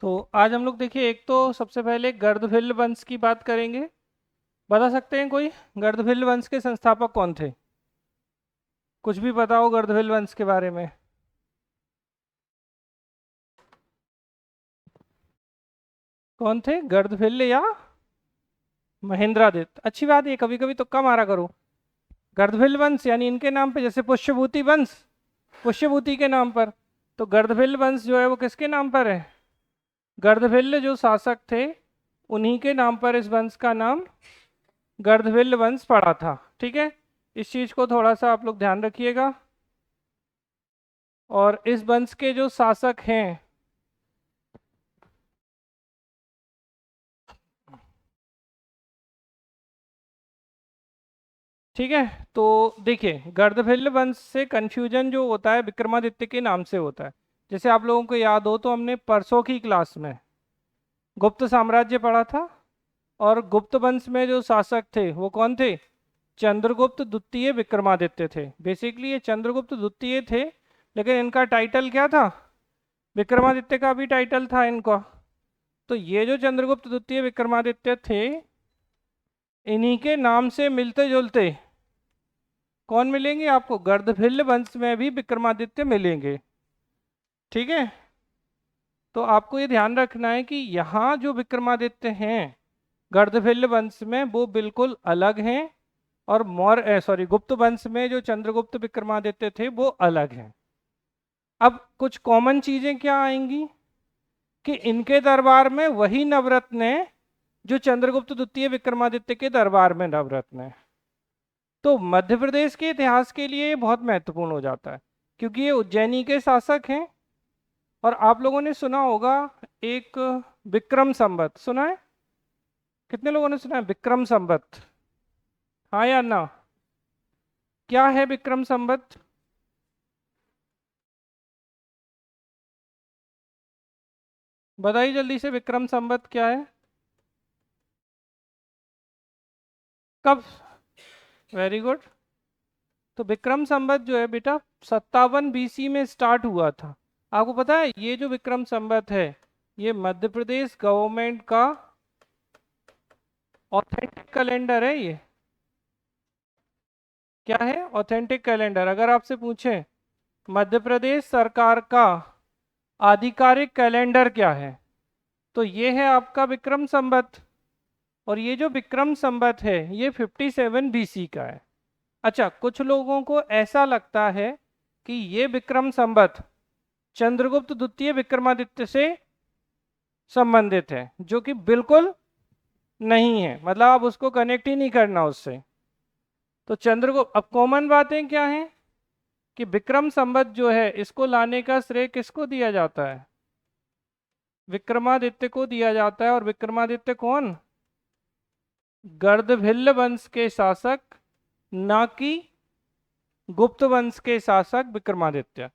तो आज हम लोग देखिए, एक तो सबसे पहले गर्दभिल्ल वंश की बात करेंगे। बता सकते हैं कोई गर्दभिल्ल वंश के संस्थापक कौन थे? कुछ भी बताओ गर्दभिल्ल वंश के बारे में। कौन थे, गर्दभिल्ल या महेंद्रादित्य? अच्छी बात है, कभी कभी तुक्का मारा करो। गर्दभिल्ल वंश यानी इनके नाम पे, जैसे पुष्यभूति वंश पुष्यभूति के नाम पर। तो गर्दभिल्ल वंश जो है वो किसके नाम पर है? गर्दभिल्ल जो शासक थे उन्हीं के नाम पर इस वंश का नाम गर्दभिल्ल वंश पड़ा था। ठीक है, इस चीज को थोड़ा सा आप लोग ध्यान रखिएगा। और इस वंश के जो शासक हैं, ठीक है, तो देखिए गर्दभिल्ल वंश से कंफ्यूजन जो होता है विक्रमादित्य के नाम से होता है। जैसे आप लोगों को याद हो तो हमने परसों की क्लास में गुप्त साम्राज्य पढ़ा था। और गुप्त वंश में जो शासक थे वो कौन थे? चंद्रगुप्त द्वितीय विक्रमादित्य थे। बेसिकली ये चंद्रगुप्त द्वितीय थे, लेकिन इनका टाइटल क्या था? विक्रमादित्य का भी टाइटल था इनका। तो ये जो चंद्रगुप्त द्वितीय विक्रमादित्य थे, इन्हीं के नाम से मिलते जुलते कौन मिलेंगे आपको? गर्दभिल्ल वंश में भी विक्रमादित्य मिलेंगे। ठीक है, तो आपको ये ध्यान रखना है कि यहाँ जो विक्रमादित्य हैं गर्दभिल्ल वंश में वो बिल्कुल अलग हैं। और गुप्त वंश में जो चंद्रगुप्त विक्रमादित्य थे वो अलग हैं। अब कुछ कॉमन चीजें क्या आएंगी कि इनके दरबार में वही नवरत्न है जो चंद्रगुप्त द्वितीय विक्रमादित्य के दरबार में नवरत्न है। तो मध्य प्रदेश के इतिहास के लिए ये बहुत महत्वपूर्ण हो जाता है, क्योंकि ये उज्जैनी के शासक हैं। और आप लोगों ने सुना होगा एक विक्रम संवत, सुना है? कितने लोगों ने सुना है विक्रम संवत? हाँ या ना? क्या है विक्रम संवत? बताइए जल्दी से, विक्रम संवत क्या है? कब? Very good. तो विक्रम संवत जो है बेटा 57 BC में स्टार्ट हुआ था। आपको पता है ये जो विक्रम संवत है ये मध्य प्रदेश गवर्नमेंट का ऑथेंटिक कैलेंडर है। ये क्या है? Authentic calendar. अगर आपसे पूछें मध्य प्रदेश सरकार का आधिकारिक कैलेंडर क्या है, तो ये है आपका विक्रम संवत। और ये जो विक्रम संवत है ये 57 BC का है। अच्छा, कुछ लोगों को ऐसा लगता है कि ये विक्रम संवत चंद्रगुप्त द्वितीय विक्रमादित्य से संबंधित है, जो कि बिल्कुल नहीं है। मतलब आप उसको कनेक्ट ही नहीं करना उससे। तो चंद्रगुप्त, अब कॉमन बातें क्या हैं कि विक्रम संवत जो है इसको लाने का श्रेय किसको दिया जाता है? विक्रमादित्य को दिया जाता है। और विक्रमादित्य कौन? गर्दभिल्ल वंश के शासक, ना कि गुप्त वंश के शासक विक्रमादित्य।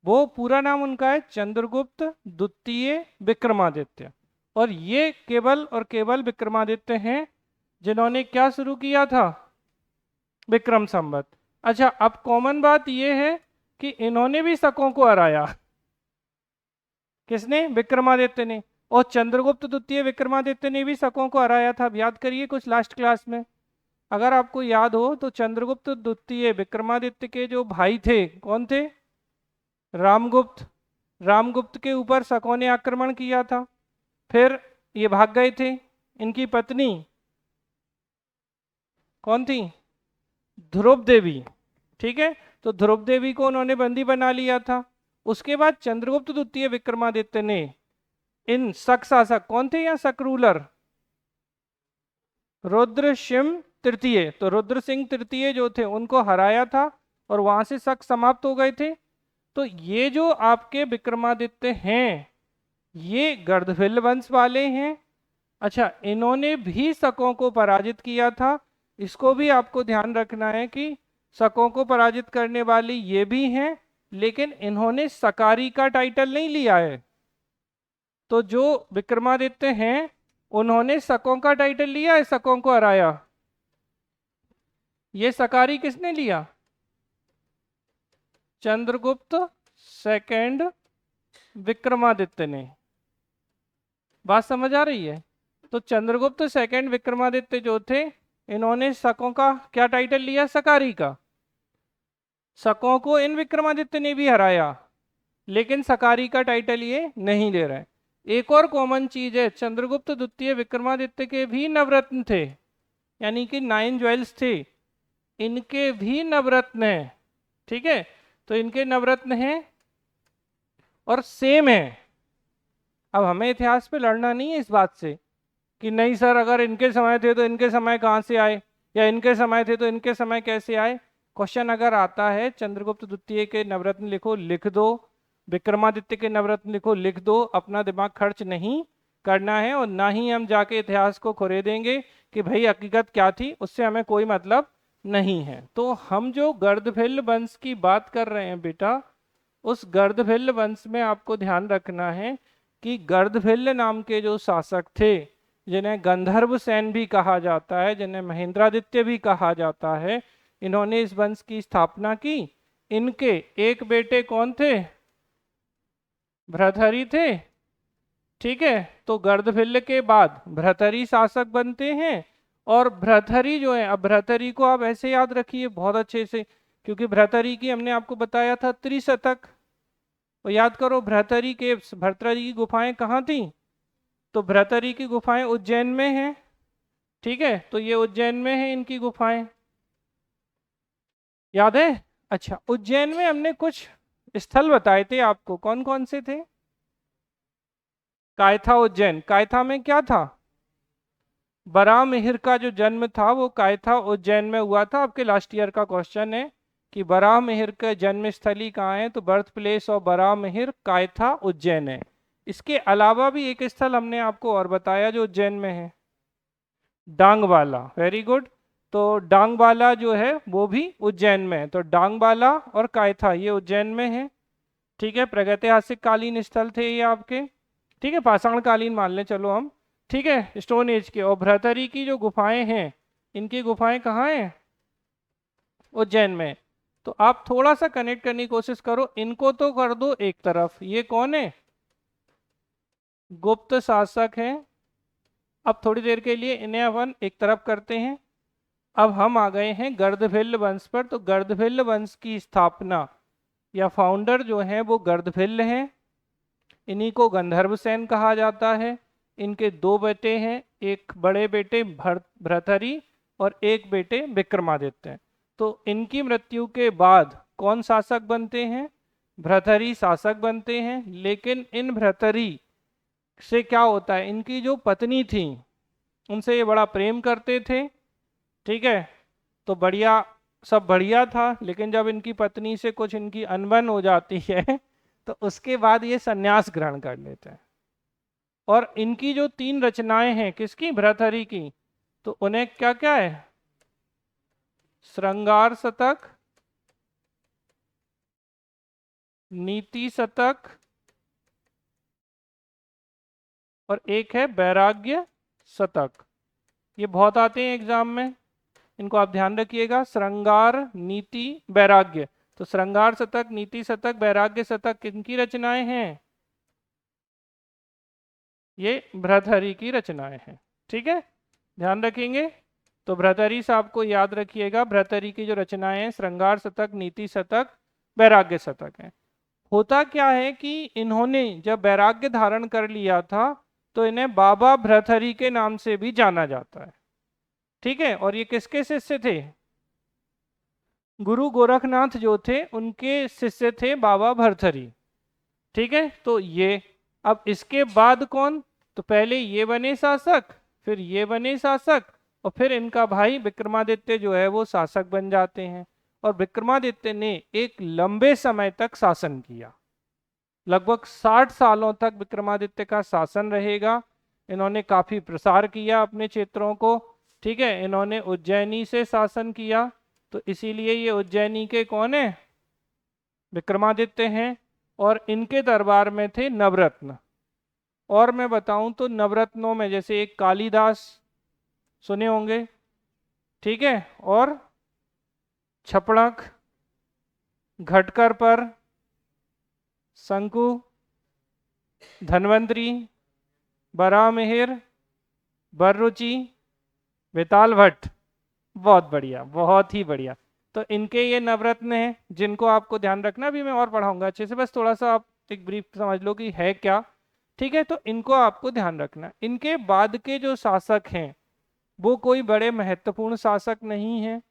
वो पूरा नाम उनका है चंद्रगुप्त द्वितीय विक्रमादित्य। और ये केवल और केवल विक्रमादित्य हैं जिन्होंने क्या शुरू किया था? विक्रम संवत। अच्छा, अब कॉमन बात ये है कि इन्होंने भी शकों को हराया। किसने? विक्रमादित्य ने। और चंद्रगुप्त द्वितीय विक्रमादित्य ने भी शकों को हराया था। अब याद करिए कुछ लास्ट क्लास में, अगर आपको याद हो तो चंद्रगुप्त द्वितीय विक्रमादित्य के जो भाई थे कौन थे? रामगुप्त। रामगुप्त के ऊपर शकों ने आक्रमण किया था, फिर ये भाग गए थे। इनकी पत्नी कौन थी? ध्रुव देवी। ठीक है, तो ध्रुव देवी को उन्होंने बंदी बना लिया था। उसके बाद चंद्रगुप्त द्वितीय विक्रमादित्य ने इन शक शासक, कौन थे यहाँ शक रूलर? रुद्र सिंह तृतीय। तो रुद्र सिंह तृतीय जो थे उनको हराया था और वहां से शक समाप्त हो गए थे। तो ये जो आपके विक्रमादित्य हैं ये गर्दभिल्ल वंश वाले हैं। अच्छा, इन्होंने भी शकों को पराजित किया था। इसको भी आपको ध्यान रखना है कि शकों को पराजित करने वाले ये भी हैं, लेकिन इन्होंने सकारी का टाइटल नहीं लिया है। तो जो विक्रमादित्य हैं उन्होंने शकों का टाइटल लिया है, शकों को हराया। ये सकारी किसने लिया? चंद्रगुप्त सेकंड विक्रमादित्य ने। बात समझ आ रही है? तो चंद्रगुप्त सेकंड विक्रमादित्य जो थे, इन्होंने शकों का क्या टाइटल लिया? सकारी का। शकों को इन विक्रमादित्य ने भी हराया, लेकिन सकारी का टाइटल ये नहीं ले रहे हैं। एक और कॉमन चीज है, चंद्रगुप्त द्वितीय विक्रमादित्य के भी नवरत्न थे, यानी कि 9 ज्वेल्स थे, इनके भी नवरत्न हैं। ठीक है, तो इनके नवरत्न हैं और सेम है। अब हमें इतिहास पे लड़ना नहीं है इस बात से कि नहीं सर अगर इनके समय थे तो इनके समय कहाँ से आए, या इनके समय थे तो इनके समय कैसे आए। क्वेश्चन अगर आता है चंद्रगुप्त द्वितीय के नवरत्न लिखो, लिख दो, विक्रमादित्य के नवरत्न लिखो, लिख दो। अपना दिमाग खर्च नहीं करना है, और ना ही हम जाके इतिहास को खुरेदेंगे कि भाई हकीकत क्या थी, उससे हमें कोई मतलब नहीं है। तो हम जो गर्दभिल्ल वंश की बात कर रहे हैं बेटा, उस गर्दभिल्ल वंश में आपको ध्यान रखना है कि गर्दभिल्ल नाम के जो शासक थे, जिन्हें गंधर्व सेन भी कहा जाता है, जिन्हें महेंद्रादित्य भी कहा जाता है, इन्होंने इस वंश की स्थापना की। इनके एक बेटे कौन थे? भृतहरि थे। ठीक है, तो गर्दभिल्ल के बाद भृतहरि शासक बनते हैं। और भृतहरि जो है, अब भृतहरि को आप ऐसे याद रखिए बहुत अच्छे से, क्योंकि भृतहरि की हमने आपको बताया था त्रिशतक। तो याद करो भृतहरि के, भर्तृहरि की गुफाएं कहाँ थी? तो भृतहरि की गुफाएं उज्जैन में हैं। ठीक है, तो ये उज्जैन में है इनकी गुफाएं, याद है? अच्छा, उज्जैन में हमने कुछ स्थल बताए थे आपको, कौन कौन से थे? कायथा उज्जैन। कायथा में क्या था? बराहमिहिर का जो जन्म था वो कायथा उज्जैन में हुआ था। आपके लास्ट ईयर का क्वेश्चन है कि बराहमिहिर का जन्म स्थली कहाँ है, तो birth place of Varahamihira Kaytha Ujjain है। इसके अलावा भी एक स्थल हमने आपको और बताया जो उज्जैन में है, डांगवाला। Very good. तो डांगवाला जो है वो भी उज्जैन में है। तो डांगवाला और कायथा ये उज्जैन में है। ठीक है, प्रागैतिहासिक कालीन स्थल थे ये आपके। ठीक है, पाषाण कालीन मान लें चलो हम। ठीक है, स्टोन एज के। और भृतहरि की जो गुफाएं हैं, इनकी गुफाएं कहाँ हैं? उज्जैन में। तो आप थोड़ा सा कनेक्ट करने की कोशिश करो, इनको तो कर दो एक तरफ। ये कौन है? गुप्त शासक हैं। अब थोड़ी देर के लिए इन्हें अपन एक तरफ करते हैं। अब हम आ गए हैं गर्दभिल्ल वंश पर। तो गर्दभिल्ल वंश की स्थापना या फाउंडर जो है वो गर्दभिल्ल हैं। इन्हीं को गंधर्वसेन कहा जाता है। इनके दो बेटे हैं, एक बड़े बेटे भर्तहरि और एक बेटे विक्रमादित्य। तो इनकी मृत्यु के बाद कौन शासक बनते हैं? भर्तहरि शासक बनते हैं। लेकिन इन भर्तहरि से क्या होता है, इनकी जो पत्नी थी उनसे ये बड़ा प्रेम करते थे। ठीक है, तो बढ़िया, सब बढ़िया था। लेकिन जब इनकी पत्नी से कुछ इनकी अनबन हो जाती है तो उसके बाद ये संन्यास ग्रहण कर लेते हैं। और इनकी जो 3 रचनाएं हैं, किसकी? भर्तहरि की, तो उन्हें क्या क्या है? श्रृंगार शतक, नीति शतक, और एक है वैराग्य शतक। ये बहुत आते हैं एग्जाम में, इनको आप ध्यान रखिएगा। श्रृंगार, नीति, वैराग्य। तो श्रृंगार शतक, नीति शतक, वैराग्य शतक किनकी रचनाएं हैं? ये भर्तहरि की रचनाएं हैं। ठीक है, ध्यान रखेंगे। तो भर्तहरि साहब को याद रखिएगा, भर्तहरि की जो रचनाएं हैं श्रृंगार शतक, नीति शतक, वैराग्य शतक है। होता क्या है कि इन्होंने जब वैराग्य धारण कर लिया था तो इन्हें बाबा भर्तहरि के नाम से भी जाना जाता है। ठीक है, और ये किसके शिष्य थे? गुरु गोरखनाथ जो थे उनके शिष्य थे बाबा भर्तहरि। ठीक है, तो ये, अब इसके बाद कौन? तो पहले ये बने शासक, फिर ये बने शासक, और फिर इनका भाई विक्रमादित्य जो है वो शासक बन जाते हैं। और विक्रमादित्य ने एक लंबे समय तक शासन किया, लगभग 60 सालों तक विक्रमादित्य का शासन रहेगा। इन्होंने काफी प्रसार किया अपने क्षेत्रों को। ठीक है, इन्होंने उज्जैनी से शासन किया, तो इसीलिए ये उज्जैनी के कौन है? विक्रमादित्य हैं। और इनके दरबार में थे नवरत्न। और मैं बताऊं तो नवरत्नों में जैसे एक कालिदास सुने होंगे, ठीक है, और छपड़क, घटकर पर, शंकु, धन्वंतरी, बरामिहिर, बररुचि, बेताल भट्ट। बहुत बढ़िया, बहुत ही बढ़िया। तो इनके ये नवरत्न हैं जिनको आपको ध्यान रखना, भी मैं और पढ़ाऊंगा अच्छे से, बस थोड़ा सा आप एक ब्रीफ समझ लो कि है क्या। ठीक है, तो इनको आपको ध्यान रखना। इनके बाद के जो शासक हैं वो कोई बड़े महत्वपूर्ण शासक नहीं हैं,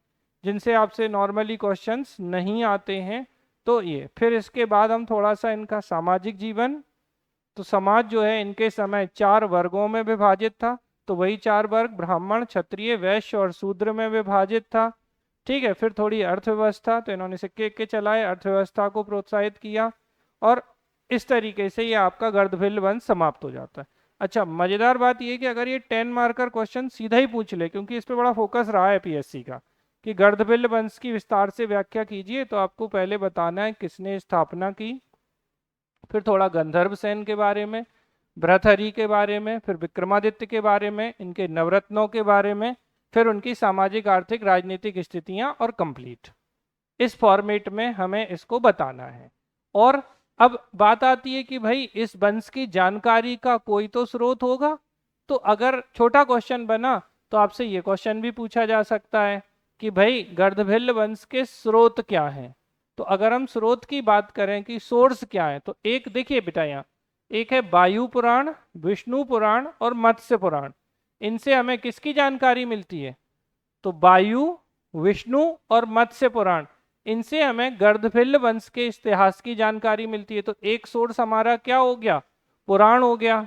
जिनसे आपसे नॉर्मली क्वेश्चंस नहीं आते हैं। तो ये फिर इसके बाद हम थोड़ा सा इनका सामाजिक जीवन, तो समाज जो है इनके समय 4 वर्गों में विभाजित था। तो वही 4 वर्ग ब्राह्मण, क्षत्रिय, वैश्य और शूद्र में विभाजित था। ठीक है, फिर थोड़ी अर्थव्यवस्था, तो इन्होंने सिक्के के चलाए, अर्थव्यवस्था को प्रोत्साहित किया, और इस तरीके से ये आपका गर्दभिल्ल वंश समाप्त हो जाता है। अच्छा, मजेदार बात ये कि अगर ये 10 मार्कर क्वेश्चन सीधा ही पूछ ले, क्योंकि इस पे बड़ा फोकस रहा है पीएससी का कि गर्दभिल्ल वंश की विस्तार से व्याख्या कीजिए, तो आपको पहले बताना है किसने स्थापना की, फिर थोड़ा गंधर्व सेन के बारे में, भृतहरि के बारे में, फिर विक्रमादित्य के बारे में, इनके नवरत्नों के बारे में, फिर उनकी सामाजिक आर्थिक राजनीतिक स्थितियां, और कंप्लीट। इस फॉर्मेट में हमें इसको बताना है। और अब बात आती है कि भाई इस वंश की जानकारी का कोई तो स्रोत होगा। तो अगर छोटा क्वेश्चन बना तो आपसे ये क्वेश्चन भी पूछा जा सकता है कि भाई गर्दभिल्ल वंश के स्रोत क्या हैं। तो अगर हम स्रोत की बात करें कि सोर्स क्या है, तो एक देखिए बेटा, यहाँ एक है वायु पुराण, विष्णु पुराण और मत्स्य पुराण। इनसे हमें किसकी जानकारी मिलती है? तो वायु, विष्णु और मत्स्य पुराण, इनसे हमें गर्दभिल्ल वंश के इतिहास की जानकारी मिलती है। तो एक सोर्स हमारा क्या हो गया? पुराण हो गया।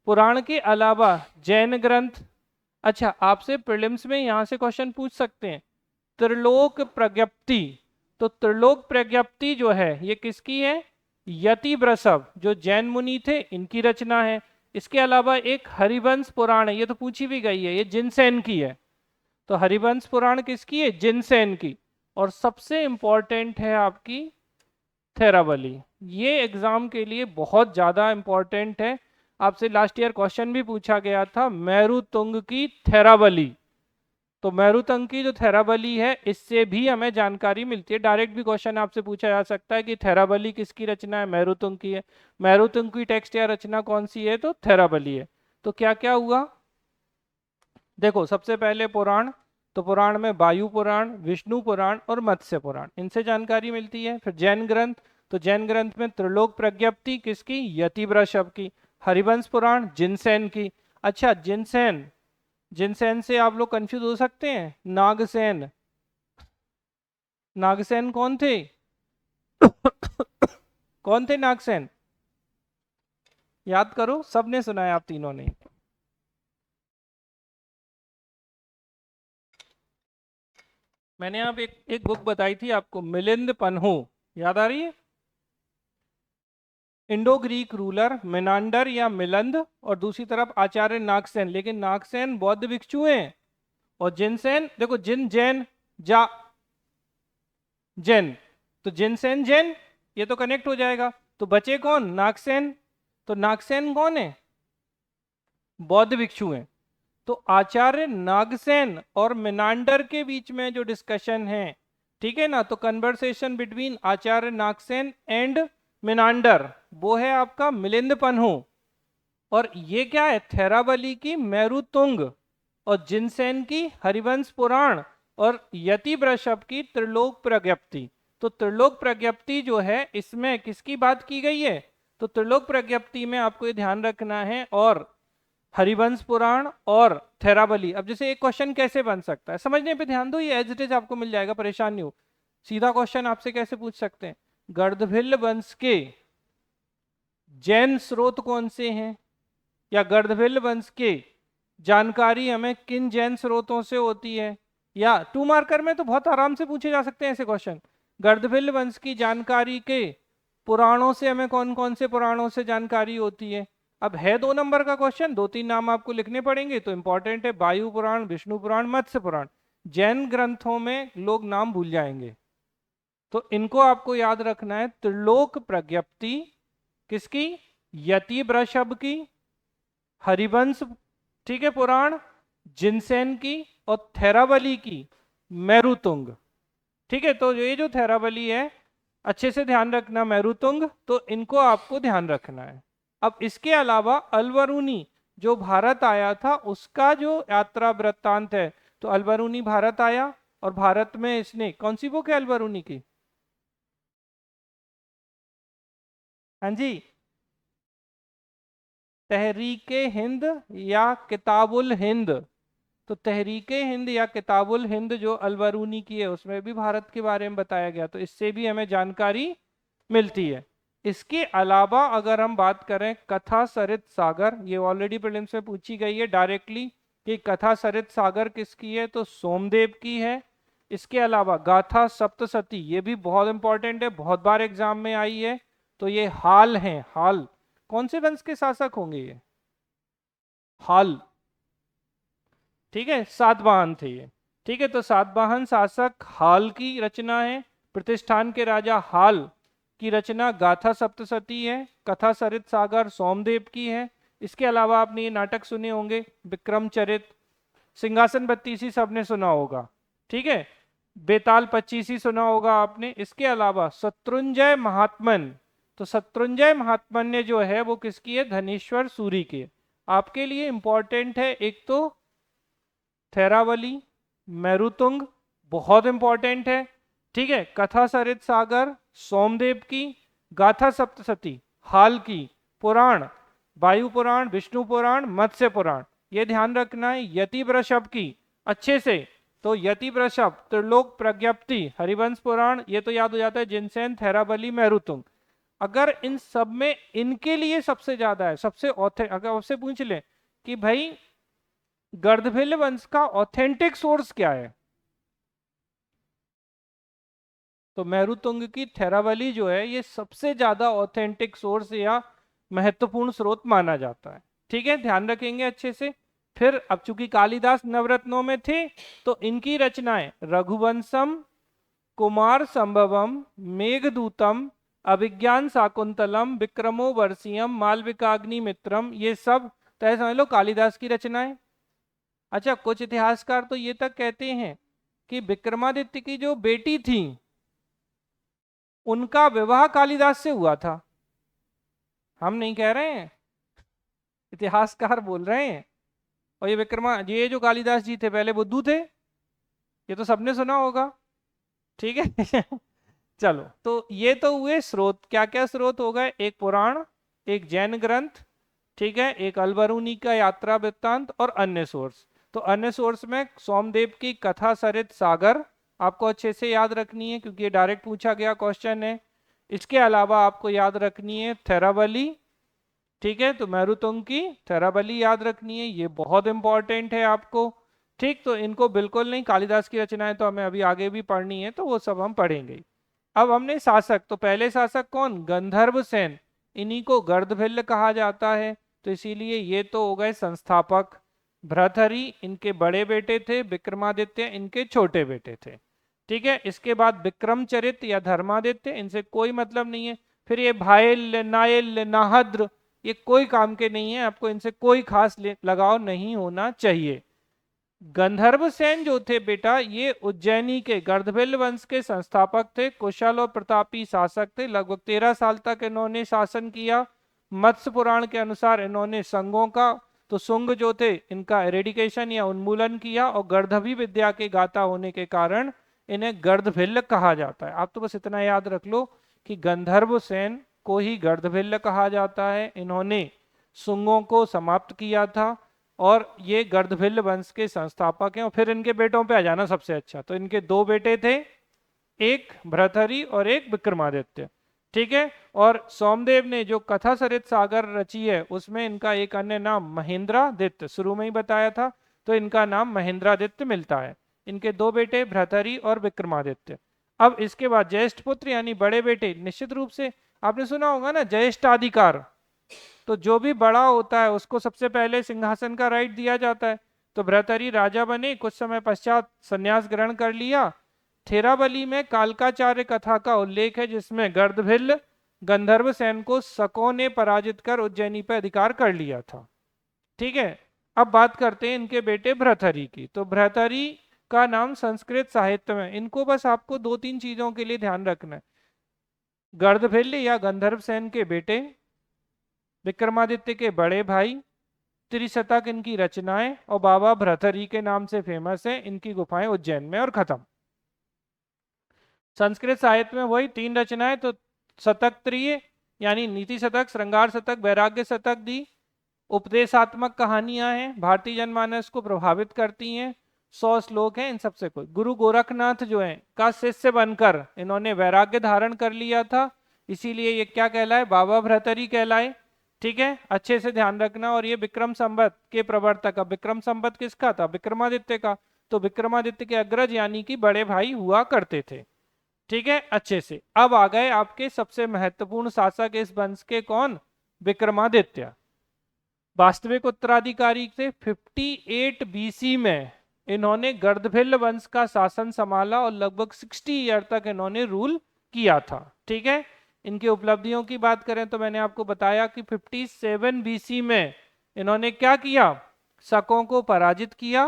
पुराण के अलावा जैन ग्रंथ। अच्छा, आपसे प्रीलिम्स में यहां से क्वेश्चन पूछ सकते हैं, त्रिलोक प्रज्ञप्ति। तो त्रिलोक प्रज्ञप्ति जो है ये किसकी है? यति वृषभ, जो जैन मुनि थे, इनकी रचना है। इसके अलावा एक हरिवंश पुराण है, ये तो पूछी भी गई है, ये जिनसेन की है। तो हरिवंश पुराण किसकी है? जिनसेन की। और सबसे इंपॉर्टेंट है आपकी थेरावली। ये एग्जाम के लिए बहुत ज्यादा इंपॉर्टेंट है। आपसे लास्ट ईयर क्वेश्चन भी पूछा गया था, मेरुतुंग की थेरावली। तो मेरुतंग की जो थेरावली है, इससे भी हमें जानकारी मिलती है। डायरेक्ट भी क्वेश्चन आपसे पूछा जा सकता है कि थेरावली किसकी रचना है? मेरुतुंग की है। मेरुतुंग की टेक्स्ट या रचना कौन सी है? तो थेरावली है। तो क्या क्या हुआ देखो, सबसे पहले पुराण, तो पुराण में वायु पुराण, विष्णु पुराण और मत्स्य पुराण, इनसे जानकारी मिलती है। फिर जैन ग्रंथ, तो जैन ग्रंथ में त्रिलोक प्रज्ञप्ति किसकी? यति वृषभ की। हरिवंश पुराण जिनसेन की। अच्छा, जिनसेन, जिनसेन से आप लोग कंफ्यूज हो सकते हैं। नागसेन, नागसेन कौन थे? कौन थे नागसेन? याद करो, सबने सुना है आप तीनों ने। मैंने आप एक बुक बताई थी आपको, मिलिंद पन्हू, याद आ रही है? इंडो ग्रीक रूलर मेनांडर या मिलंद, और दूसरी तरफ आचार्य नागसेन। लेकिन नागसेन बौद्ध भिक्षु हैं, और जिनसेन देखो, जिन जैन जा जैन, तो जिनसेन जैन, ये तो कनेक्ट हो जाएगा। तो बचे कौन? नागसेन। तो नागसेन कौन है? बौद्ध भिक्षु हैं। तो आचार्य नागसेन और मेनांडर के बीच में जो डिस्कशन है, ठीक है ना, तो conversation between Acharya Nagasena and Menander, वो है आपका मिलिंद पन्हू। और ये क्या है? थेरावली की मेरुतुंग, और जिनसेन की हरिवंश पुराण, और यति वृषभ की त्रिलोक प्रज्ञप्ति। तो त्रिलोक प्रज्ञप्ति जो है, इसमें किसकी बात की गई है? तो त्रिलोक प्रज्ञप्ति में आपको ये ध्यान रखना है, और हरिवंश पुराण और थेरावली। अब जैसे एक क्वेश्चन कैसे बन सकता है, समझने पे ध्यान दो, ये एज इट इज आपको मिल जाएगा, परेशान नहीं हो। सीधा क्वेश्चन आपसे कैसे पूछ सकते हैं, गर्दभिल्ल वंश के जैन स्रोत कौन से हैं, या गर्दभिल्ल वंश के जानकारी हमें किन जैन स्रोतों से होती है। या 2 मार्कर में तो बहुत आराम से पूछे जा सकते हैं ऐसे क्वेश्चन। गर्दभिल्ल वंश की जानकारी के पुराणों से हमें कौन कौन से पुराणों से जानकारी होती है। अब है 2 नंबर का क्वेश्चन, 2-3 नाम आपको लिखने पड़ेंगे, तो इंपॉर्टेंट है वायु पुराण, विष्णु पुराण, मत्स्य पुराण। जैन ग्रंथों में लोग नाम भूल जाएंगे, तो इनको आपको याद रखना है। त्रिलोक प्रज्ञप्ति किसकी? यति वृषभ की। हरिवंश, ठीक है, पुराण जिनसेन की। और थेरावली की मेरुतुंग। ठीक है, तो ये जो थेरावली है, अच्छे से ध्यान रखना, मेरुतुंग, तो इनको आपको ध्यान रखना है। अब इसके अलावा अलवरुनी, जो भारत आया था उसका जो यात्रा वृत्तांत है। तो अलबरूनी भारत आया और भारत में इसने कौन सी बुक है अलबरूनी की? हाँ जी, तहरीके हिंद या किताबुल हिंद। तो तहरीके हिंद या किताबुल हिंद जो अलबरूनी की है उसमें भी भारत के बारे में बताया गया, तो इससे भी हमें जानकारी मिलती है। इसके अलावा अगर हम बात करें कथा सरित सागर, ये ऑलरेडी प्रीलिम्स में पूछी गई है डायरेक्टली कि कथा सरित सागर किसकी है, तो सोमदेव की है। इसके अलावा गाथा सप्तसती, ये भी बहुत इंपॉर्टेंट है, बहुत बार एग्जाम में आई है। तो ये हाल हैं, हाल कौन से वंश के शासक होंगे ये? हाल, ठीक है, सातवाहन थे ये। ठीक है, तो सातवाहन शासक हाल की रचना है। प्रतिष्ठान के राजा हाल की रचना गाथा सप्तशती है। कथा सरित सागर सोमदेव की है। इसके अलावा आपने ये नाटक सुने होंगे विक्रम चरित, सिंहासन बत्तीसी सबने सुना होगा, ठीक है, बेताल पच्चीसी सुना होगा आपने। इसके अलावा शत्रुंजय महात्मन, तो शत्रुंजय महात्मन्य जो है वो किसकी है? धनेश्वर सूरी की। आपके लिए इंपॉर्टेंट है एक तो थेरावली, मेरुतुंग, बहुत इंपॉर्टेंट है, ठीक है, कथा सरित सागर सोमदेव की, गाथा सप्तशती हाल की, पुराण वायु पुराण, विष्णु पुराण, मत्स्य पुराण, ये ध्यान रखना है। यति वृषभ की अच्छे से, तो यति वृषभ, त्रिलोक प्रज्ञप्ति, हरिवंश पुराण, ये तो याद हो जाता है, जिनसेन, थेरावली, मेरुतुंग। अगर इन सब में इनके लिए सबसे ज्यादा है, सबसे ऑथेंटिक, अगर आपसे पूछ ले कि भाई गर्दभिल्ल वंश का ऑथेंटिक सोर्स क्या है, तो मेरुतुंग की थेरावली जो है ये सबसे ज्यादा ऑथेंटिक सोर्स या महत्वपूर्ण स्रोत माना जाता है। ठीक है, ध्यान रखेंगे अच्छे से। फिर अब चूंकि कालिदास नवरत्नों में थे, तो इनकी रचनाएं रघुवंशम, कुमार संभवम, मेघदूतम, अभिज्ञान शाकुंतलम, विक्रमो वर्षियम, मालविकाग्नि मित्रम, ये सब तय समझ लो कालिदास की रचनाएं। अच्छा, कुछ इतिहासकार तो ये तक कहते हैं कि विक्रमादित्य की जो बेटी थी उनका विवाह कालिदास से हुआ था। हम नहीं कह रहे हैं, इतिहासकार बोल रहे हैं। और ये जो कालिदास जी थे पहले बुद्धू थे, ये तो सबने सुना होगा, ठीक है। चलो, तो ये तो हुए स्रोत। क्या क्या स्रोत हो गए? एक पुराण, एक जैन ग्रंथ, ठीक है, एक अलबरूनी का यात्रा वृत्तांत और अन्य सोर्स। तो अन्य सोर्स में सोमदेव की कथा सरित सागर आपको अच्छे से याद रखनी है क्योंकि ये डायरेक्ट पूछा गया क्वेश्चन है। इसके अलावा आपको याद रखनी है थेरावली, ठीक है, तो मेरुतुंग की थेरावली याद रखनी है, ये बहुत इंपॉर्टेंट है आपको। ठीक, तो इनको बिल्कुल नहीं, कालिदास की रचनाएं तो हमें अभी आगे भी पढ़नी है तो वो सब हम पढ़ेंगे ही। अब हमने शासक, तो पहले शासक कौन? गंधर्व सेन, इन्हीं को गर्दभिल्ल कहा जाता है, तो इसीलिए ये तो हो गए संस्थापक। भृतहरि इनके बड़े बेटे थे, विक्रमादित्य इनके छोटे बेटे थे। ठीक है, इसके बाद विक्रमचरित या धर्मादित्य, इनसे कोई मतलब नहीं है। फिर ये भायल, नायल, नाहद्र, ये कोई काम के नहीं है, आपको इनसे कोई खास लगाव नहीं होना चाहिए। गंधर्व सेन जो थे बेटा, ये उज्जैनी के गर्दभिल्ल वंश के संस्थापक थे, कुशल और प्रतापी शासक थे। लगभग 13 साल तक इन्होंने शासन किया। मत्स्य पुराण के अनुसार इन्होंने संघों का, तो सुंग जो थे इनका एरेडिकेशन या उन्मूलन किया, और गर्दभी विद्या के गाता होने के कारण इन्हें गर्दभिल्ल कहा जाता है। आप तो बस इतना याद रख लो कि गंधर्व सेन को ही गर्दभिल्ल कहा जाता है। इन्होंने सुंगों को समाप्त किया था और ये गर्दभिल्ल वंश के संस्थापक हैं। और फिर इनके बेटों पे आ जाना सबसे अच्छा, तो इनके दो बेटे थे, एक भृतहरि और एक विक्रमादित्य, ठीक है। और सोमदेव ने जो कथा सरित सागर रची है उसमें इनका एक अन्य नाम महेंद्रादित्य, शुरू में ही बताया था, तो इनका नाम महेंद्रादित्य मिलता है। इनके दो बेटे भृतहरि और विक्रमादित्य। अब इसके बाद ज्येष्ठ पुत्र यानी बड़े बेटे, निश्चित रूप से आपने सुना होगा ना ज्येष्ठाधिकार, तो जो भी बड़ा होता है उसको सबसे पहले सिंहासन का राइट दिया जाता है। तो भृतहरि राजा बने, कुछ समय पश्चात संन्यास ग्रहण कर लिया। थेरावली में कालकाचार्य कथा का उल्लेख है जिसमें गर्दभिल्ल गंधर्व सेन को शकों ने पराजित कर उज्जैनी पर अधिकार कर लिया था। ठीक है, अब बात करते हैं इनके बेटे भृतहरि की। तो भृतहरि का नाम संस्कृत साहित्य में, इनको बस आपको दो तीन चीजों के लिए ध्यान रखना है। गर्दभिल्ल या गंधर्व सेन के बेटे, विक्रमादित्य के बड़े भाई, त्रिशतक इनकी रचनाएं, और बाबा भ्रतरी के नाम से फेमस है इनकी गुफाएं उज्जैन में। और खत्म। संस्कृत साहित्य में वही 3 रचनाएं तो शतक त्रय यानी नीति शतक, श्रृंगार शतक, वैराग्य शतक दी। उपदेशात्मक कहानियां हैं, भारतीय जनमानस को प्रभावित करती हैं। 100 श्लोक हैं। इन सबसे कोई गुरु गोरखनाथ जो है का शिष्य बनकर इन्होंने वैराग्य धारण कर लिया था, इसीलिए ये क्या कहलाए, बाबा भ्रतरी कहलाए। ठीक है, अच्छे से ध्यान रखना। और ये विक्रम संवत के प्रवर्तक, अब विक्रम संवत किसका था, विक्रमादित्य का। तो विक्रमादित्य के अग्रज यानी कि बड़े भाई हुआ करते थे। ठीक है, अच्छे से। अब आ गए आपके सबसे महत्वपूर्ण शासक इस वंश के, कौन, विक्रमादित्य। वास्तविक उत्तराधिकारी थे। 58 बीसी में इन्होंने गर्दभिल्ल वंश का शासन संभाला और लगभग 60 ईयर तक इन्होंने रूल किया था। ठीक है, इनकी उपलब्धियों की बात करें तो मैंने आपको बताया कि 57 बीसी में इन्होंने क्या किया, शकों को पराजित किया।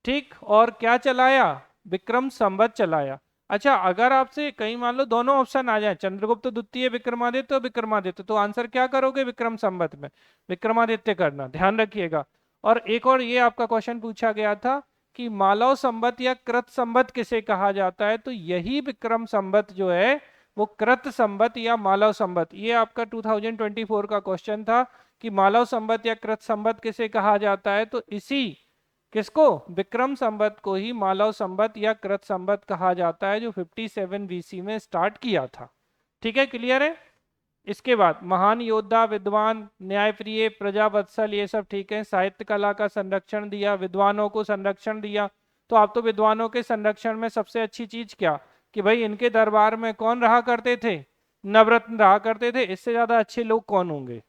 ठीक, और क्या चलाया, विक्रम संवत चलाया। अच्छा, अगर आपसे कहीं मान लो दोनों ऑप्शन आ जाए, चंद्रगुप्त द्वितीय, विक्रमादित्य और विक्रमादित्य, तो आंसर क्या करोगे, विक्रम संवत में विक्रमादित्य करना, ध्यान रखिएगा। और एक और ये आपका क्वेश्चन पूछा गया था कि मालव संवत या कृत संवत किसे कहा जाता है, तो यही विक्रम संवत जो है वो कृत संवत या मालव संवत, ये आपका 2024 का क्वेश्चन था कि मालव संवत या कृत संवत किसे कहा जाता है। तो इसी किसको, विक्रम संवत को ही मालव संवत या कृत संवत कहा जाता है, जो 57 बीसी में स्टार्ट किया था। ठीक है, क्लियर है। इसके बाद महान योद्धा, विद्वान, न्यायप्रिय, प्रजावत्सल, ये सब ठीक है। साहित्य कला का संरक्षण दिया, विद्वानों को संरक्षण दिया। तो आप तो विद्वानों के संरक्षण में सबसे अच्छी चीज क्या, कि भाई इनके दरबार में कौन रहा करते थे, नवरत्न रहा करते थे। इससे ज्यादा अच्छे लोग कौन होंगे,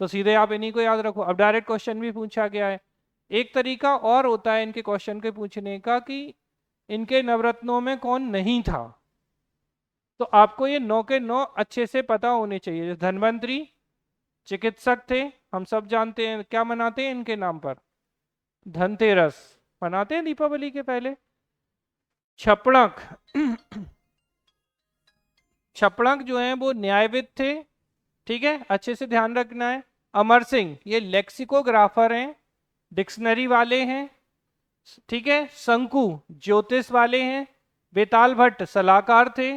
तो सीधे आप इन्हीं को याद रखो। अब डायरेक्ट क्वेश्चन भी पूछा गया है। एक तरीका और होता है इनके क्वेश्चन के पूछने का कि इनके नवरत्नों में कौन नहीं था, तो आपको ये 9 के 9 अच्छे से पता होने चाहिए। जैसे धन्वंतरी चिकित्सक थे, हम सब जानते हैं, क्या मनाते हैं इनके नाम पर, धनतेरस मनाते हैं दीपावली के पहले। छपड़क छपड़क जो है वो न्यायविद थे। ठीक है, अच्छे से ध्यान रखना है। अमर सिंह ये लेक्सिकोग्राफर हैं, डिक्शनरी वाले हैं। ठीक है, शंकु ज्योतिष वाले हैं। बेताल भट्ट सलाहकार थे।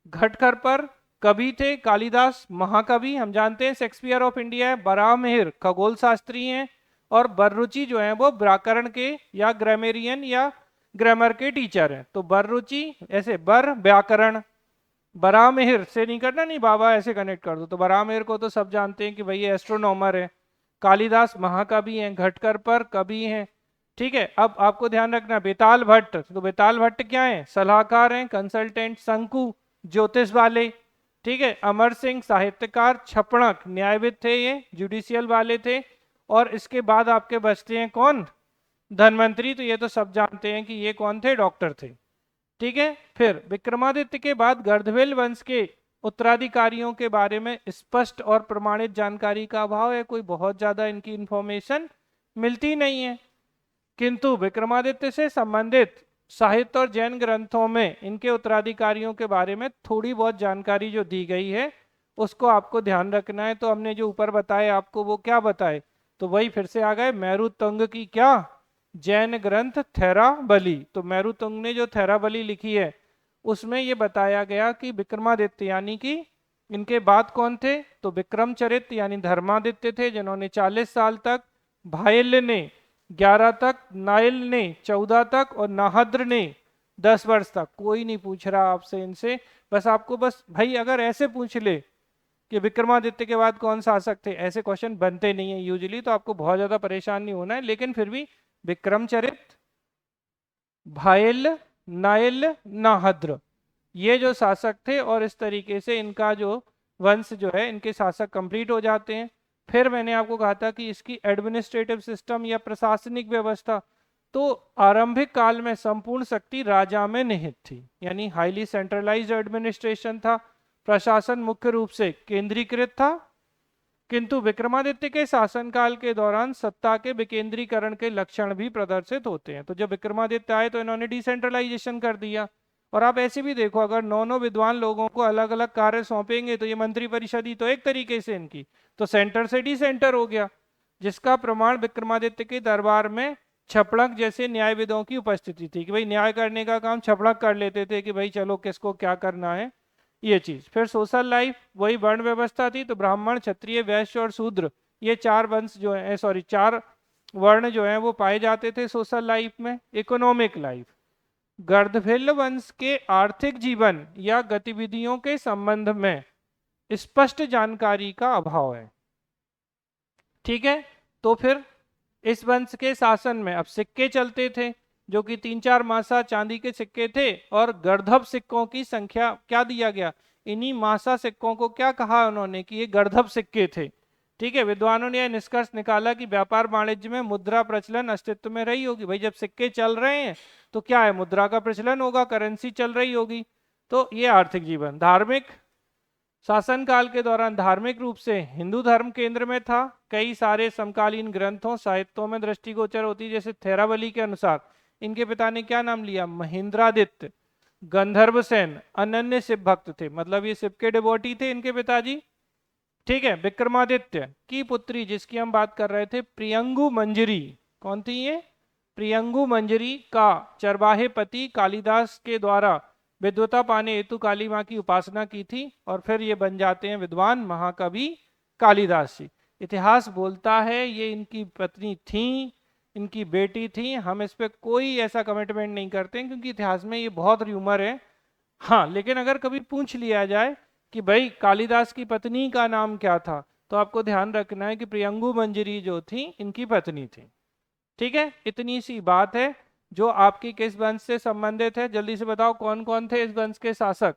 घटकर पर कवि थे। कालिदास महाकवि हम जानते हैं, शेक्सपियर ऑफ इंडिया है। बराहमिहिर खगोल शास्त्री हैं। और बररुचि जो है वो व्याकरण के या ग्रामेरियन या ग्रामर के टीचर हैं। तो बररुचि ऐसे बर व्याकरण, बराहमिहिर से नहीं करना, नहीं बाबा ऐसे कनेक्ट कर दो। तो बराहमिहिर को तो सब जानते हैं कि भाई एस्ट्रोनॉमर है। कालिदास महाकवि हैं। घटकर पर कवि हैं। ठीक है, अब आपको ध्यान रखना, बेताल भट्ट, तो बेताल भट्ट क्या है, सलाहकार हैं, कंसल्टेंट। शंकु ज्योतिष वाले। ठीक है, अमर सिंह साहित्यकार। छपणक न्यायविद थे, ये जुडिशियल वाले थे। और इसके बाद आपके बचते हैं कौन, धनवंतरी, तो ये तो सब जानते हैं कि ये कौन थे, डॉक्टर थे। ठीक है, फिर विक्रमादित्य के बाद गर्दभेल वंश के उत्तराधिकारियों के बारे में स्पष्ट और प्रमाणित जानकारी का अभाव है, कोई बहुत ज्यादा इनकी इंफॉर्मेशन मिलती नहीं है। किंतु विक्रमादित्य से संबंधित साहित्य और जैन ग्रंथों में इनके उत्तराधिकारियों के बारे में थोड़ी बहुत जानकारी जो दी गई है उसको आपको ध्यान रखना है। तो हमने जो ऊपर बताए आपको, वो क्या बताए, तो वही फिर से आ गए, मेरुतुंग की क्या, जैन ग्रंथ थेराबली। तो मेरुतुंग ने जो थेराबली लिखी है उसमें ये बताया गया कि विक्रमादित्य यानी कि इनके बाद कौन थे, तो विक्रमचरित यानी धर्मादित्य थे जिन्होंने 40 साल तक, भायल ने 11 तक, नायल ने 14 तक और नाहद्र ने 10 वर्ष तक। कोई नहीं पूछ रहा आपसे इनसे, बस आपको बस भाई अगर ऐसे पूछ ले कि विक्रमादित्य के बाद कौन शासक थे, ऐसे क्वेश्चन बनते नहीं है यूजुअली, तो आपको बहुत ज्यादा परेशान नहीं होना है। लेकिन फिर भी विक्रमचरित, भायल, नायल, नाहद्र, ये जो शासक थे, और इस तरीके से इनका जो वंश जो है, इनके शासक कंप्लीट हो जाते हैं। फिर मैंने आपको कहा था कि इसकी एडमिनिस्ट्रेटिव सिस्टम या प्रशासनिक व्यवस्था, तो आरंभिक काल में संपूर्ण शक्ति राजा में निहित थी, यानी हाईली सेंट्रलाइज्ड एडमिनिस्ट्रेशन था। प्रशासन मुख्य रूप से केंद्रीकृत था। किंतु विक्रमादित्य के शासनकाल के दौरान सत्ता के विकेंद्रीकरण के लक्षण भी प्रदर्शित होते हैं। तो जब विक्रमादित्य आए तो इन्होंने डिसेंट्रलाइजेशन कर दिया। और आप ऐसे भी देखो, अगर 9 विद्वान लोगों को अलग अलग कार्य सौंपेंगे तो ये मंत्री परिषद ही तो एक तरीके से इनकी, तो सेंटर से डिसेंटर हो गया। जिसका प्रमाण विक्रमादित्य के दरबार में छपड़क जैसे न्यायविदों की उपस्थिति थी, कि भाई न्याय करने का काम छपड़क कर लेते थे कि भाई चलो किसको क्या करना है, ये चीज। फिर सोशल लाइफ वही वर्ण व्यवस्था थी, तो ब्राह्मण, क्षत्रिय, वैश्य और शूद्र, ये चार वंश जो है, सॉरी, चार वर्ण जो है वो पाए जाते थे सोशल लाइफ में। इकोनॉमिक लाइफ, गर्दभिल्ल वंश के आर्थिक जीवन या गतिविधियों के संबंध में स्पष्ट जानकारी का अभाव है। ठीक है, तो फिर इस वंश के शासन में अब सिक्के चलते थे, जो कि 3-4 मासा चांदी के सिक्के थे, और गर्दभ सिक्कों की संख्या क्या दिया गया, इन्हीं मासा सिक्कों को क्या कहा उन्होंने कि ये गर्दभ सिक्के थे। ठीक है, विद्वानों ने यह निष्कर्ष निकाला कि व्यापार वाणिज्य में मुद्रा प्रचलन अस्तित्व में रही होगी। भाई जब सिक्के चल रहे हैं तो क्या है, मुद्रा का प्रचलन होगा, करेंसी चल रही होगी। तो ये आर्थिक जीवन। धार्मिक, शासनकाल के दौरान धार्मिक रूप से हिंदू धर्म केंद्र में था। कई सारे समकालीन ग्रंथों साहित्यों में दृष्टिगोचर होती, जैसे थेरावली के अनुसार इनके पिता ने क्या नाम लिया, महेंद्रादित्य गंधर्वसेन अनन्य शिव भक्त थे, मतलब ये शिव के डिवोटी थे इनके पिताजी। ठीक है, विक्रमादित्य की पुत्री जिसकी हम बात कर रहे थे, प्रियंगु मंजरी, कौन थी ये, प्रियंगु मंजरी का चरवाहे पति कालिदास के द्वारा विद्वता पाने हेतु काली माँ की उपासना की थी, और फिर ये बन जाते हैं विद्वान महाकवि कालिदास जी। इतिहास बोलता है ये इनकी पत्नी थी, इनकी बेटी थी। हम इस पे कोई ऐसा कमिटमेंट नहीं करते हैं, क्योंकि इतिहास में ये बहुत र्यूमर है। हाँ, लेकिन अगर कभी पूछ लिया जाए कि भाई कालिदास की पत्नी का नाम क्या था, तो आपको ध्यान रखना है कि प्रियंगु मंजरी जो थी इनकी पत्नी थी। ठीक है, इतनी सी बात है जो आपकी किस वंश से संबंधित है। जल्दी से बताओ कौन कौन थे इस वंश के शासक।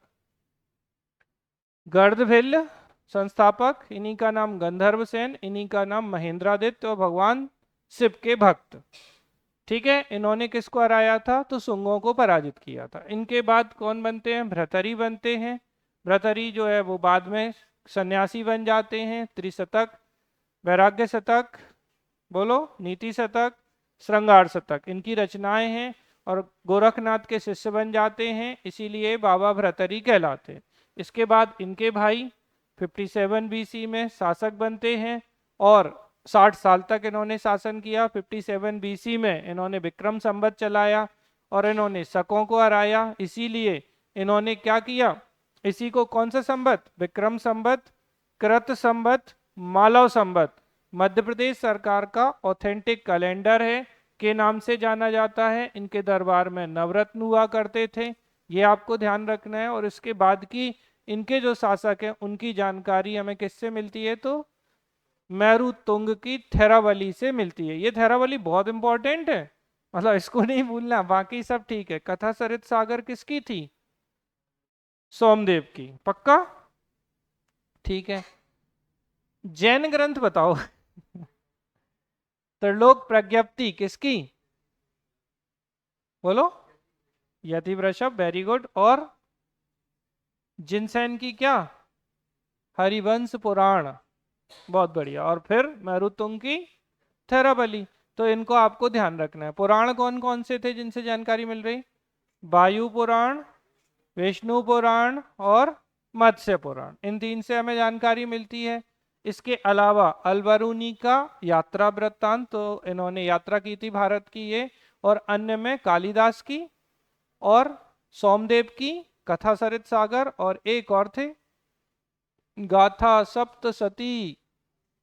गर्दभिल्ल संस्थापक, इन्हीं का नाम गंधर्वसेन, इन्हीं का नाम महेंद्रादित्य और भगवान शिव के भक्त। ठीक है, इन्होंने किसको हराया था, तो शुंगों को पराजित किया था। इनके बाद कौन बनते हैं, भृतरी बनते हैं। भृतरी जो है वो बाद में सन्यासी बन जाते हैं। त्रिशतक, वैराग्य शतक, बोलो, नीति शतक, श्रृंगार शतक, इनकी रचनाएं हैं, और गोरखनाथ के शिष्य बन जाते हैं, इसीलिए बाबा भृतरी कहलाते हैं। इसके बाद इनके भाई 57 बीसी में शासक बनते हैं, और 60 साल तक इन्होंने शासन किया। 57 बीसी में इन्होंने विक्रम संवत चलाया, और इन्होंने शकों को हराया। इसीलिए इन्होंने क्या किया, इसी को कौन सा संवत, विक्रम संवत, कृत संवत, मालव संवत, मध्य प्रदेश सरकार का ऑथेंटिक कैलेंडर है, के नाम से जाना जाता है। इनके दरबार में नवरत्न हुआ करते थे, ये आपको ध्यान रखना है। और इसके बाद की इनके जो शासक हैं उनकी जानकारी हमें किससे मिलती है, तो मेरु तुंग की थेरावली से मिलती है। ये थेरावली बहुत इंपॉर्टेंट है, मतलब इसको नहीं भूलना, बाकी सब ठीक है। कथा सरित सागर किसकी थी, सोमदेव की, पक्का, ठीक है। जैन ग्रंथ बताओ त्रिलोक प्रज्ञप्ति किसकी, बोलो, यतिवृषभ, वेरी गुड। और जिनसेन की क्या, हरिवंश पुराण, बहुत बढ़िया। और फिर मेरुतुंग की थेरावली। तो इनको आपको ध्यान रखना है। पुराण कौन कौन से थे जिनसे जानकारी मिल रही, वायु पुराण, विष्णु पुराण और मत्स्य पुराण, इन तीन से हमें जानकारी मिलती है। इसके अलावा अलबरूनी का यात्रा वृत्तांत, तो इन्होंने यात्रा की थी भारत की ये, और अन्य में कालिदास की, और सोमदेव की कथा सरित सागर, और एक और थे गाथा सप्तशती,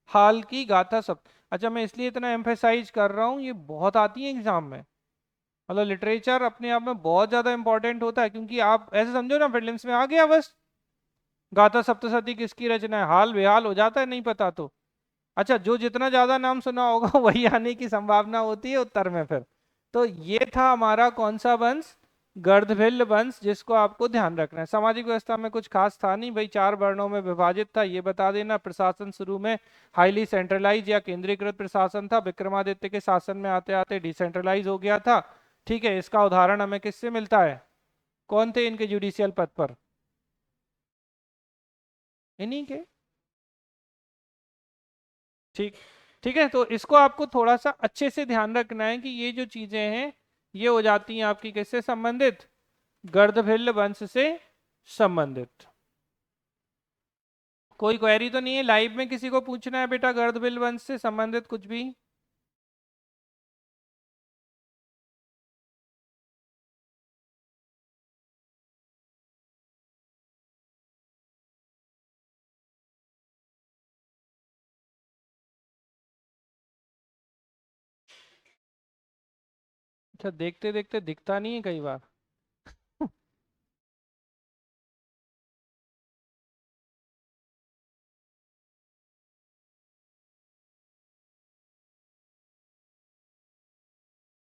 हाल की गाथा सप्त। अच्छा, मैं इसलिए इतना एम्फेसाइज कर रहा हूँ, ये बहुत आती है एग्जाम में, मतलब लिटरेचर अपने आप में बहुत ज्यादा इंपॉर्टेंट होता है, क्योंकि आप ऐसे समझो ना प्रीलिम्स में आ गया बस, गाथा सप्तशती किसकी रचना है, हाल बेहाल हो जाता है नहीं पता तो। अच्छा, जो जितना ज्यादा नाम सुना होगा वही आने की संभावना होती है उत्तर में फिर। तो ये था हमारा कौन सा वंश, गर्दभिल्ल वंश, जिसको आपको ध्यान रखना है। सामाजिक व्यवस्था में कुछ खास था नहीं भाई, 4 वर्णों में विभाजित था, ये बता देना। प्रशासन शुरू में हाईली सेंट्रलाइज या केंद्रीकृत प्रशासन था, विक्रमादित्य के शासन में आते आते डिसेंट्रलाइज हो गया था। ठीक है, इसका उदाहरण हमें किससे मिलता है, कौन थे इनके जुडिशियल पद पर, इन्हीं के। ठीक, ठीक है, तो इसको आपको थोड़ा सा अच्छे से ध्यान रखना है कि ये जो चीजें हैं ये हो जाती हैं आपकी किससे संबंधित, गर्दभिल्ल वंश से संबंधित। कोई क्वेरी तो नहीं है? लाइव में किसी को पूछना है बेटा गर्दभेल वंश से संबंधित कुछ भी? अच्छा, देखते देखते दिखता नहीं है कई बार।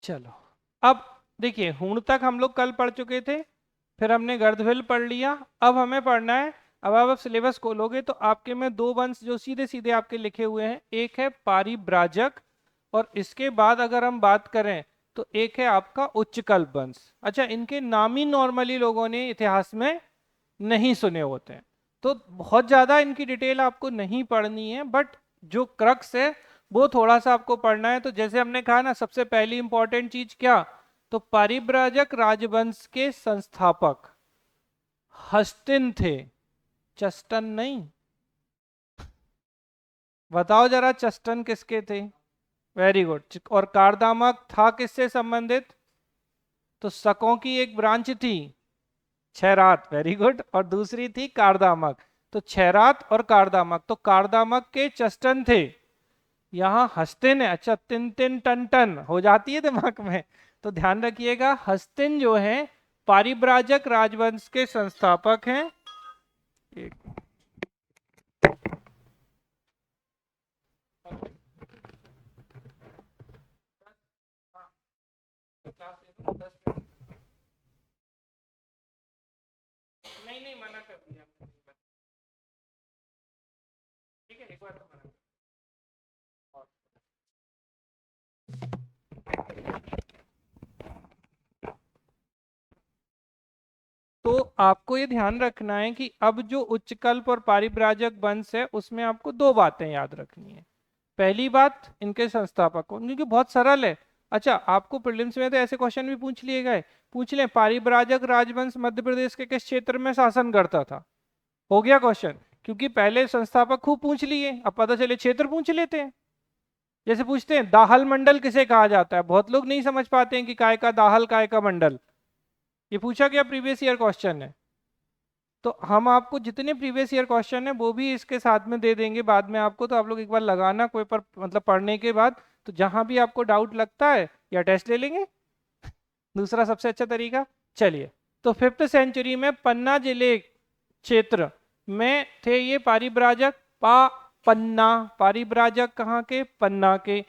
चलो, अब देखिए हूण तक हम लोग कल पढ़ चुके थे, फिर हमने गर्दभेल पढ़ लिया। अब हमें पढ़ना है, अब आप सिलेबस खोलोगे तो आपके में दो वंश जो सीधे सीधे आपके लिखे हुए हैं, एक है पारिब्राजक, और इसके बाद अगर हम बात करें तो एक है आपका उच्चकल्प वंश। अच्छा, इनके नाम ही नॉर्मली लोगों ने इतिहास में नहीं सुने होते हैं, तो बहुत ज़्यादा इनकी डिटेल आपको नहीं पढ़नी है, बट जो क्रक्स है वो थोड़ा सा आपको पढ़ना है। तो जैसे हमने कहा ना, सबसे पहली इंपॉर्टेंट चीज क्या, तो पारिव्राजक राजवंश के संस्थापक हस्तिन थे, चस्टन नहीं। बताओ जरा, चस्टन किसके थे? Very good. और कारदामक था किससे संबंधित? तो शकों की एक ब्रांच थी, छैरात, वेरी गुड, और दूसरी थी कारदामक। तो छैरात और कारदामक, तो कारदामक के चस्टन थे, यहाँ हस्तिन है। अच्छा, तिन तिन टन टन हो जाती है दिमाग में, तो ध्यान रखिएगा, हस्तिन जो है पारिव्राजक राजवंश के संस्थापक हैं। एक नहीं नहीं, मना कर दिया, ठीक है, एक बार तो मना। तो आपको ये ध्यान रखना है कि अब जो उच्चकल्प और पारिव्राजक वंश है उसमें आपको दो बातें याद रखनी है। पहली बात, इनके संस्थापक कौन, क्योंकि बहुत सरल है। अच्छा, आपको प्रीलिम्स में तो ऐसे क्वेश्चन भी पूछ लिए गए, पूछ लें पारिव्राजक राजवंश मध्य प्रदेश के किस क्षेत्र में शासन करता था, हो गया क्वेश्चन। क्योंकि पहले संस्थापक खूब पूछ लिए, अब पता चले क्षेत्र पूछ लेते हैं। जैसे पूछते हैं दाहल मंडल किसे कहा जाता है, बहुत लोग नहीं समझ पाते हैं कि काय का दाहल काय का मंडल, ये पूछा गया प्रीवियस ईयर क्वेश्चन है। तो हम आपको जितने प्रीवियस ईयर क्वेश्चन है वो भी इसके साथ में दे देंगे बाद में आपको, तो आप लोग एक बार लगाना कोई पर, मतलब पढ़ने के बाद, तो जहां भी आपको डाउट लगता है या टेस्ट ले लेंगे, दूसरा सबसे अच्छा तरीका। चलिए, तो 5th सेंचुरी में पन्ना जिले क्षेत्र में थे ये पारिव्राजक, पन्ना, पारिव्राजक कहाँ के, पन्ना के।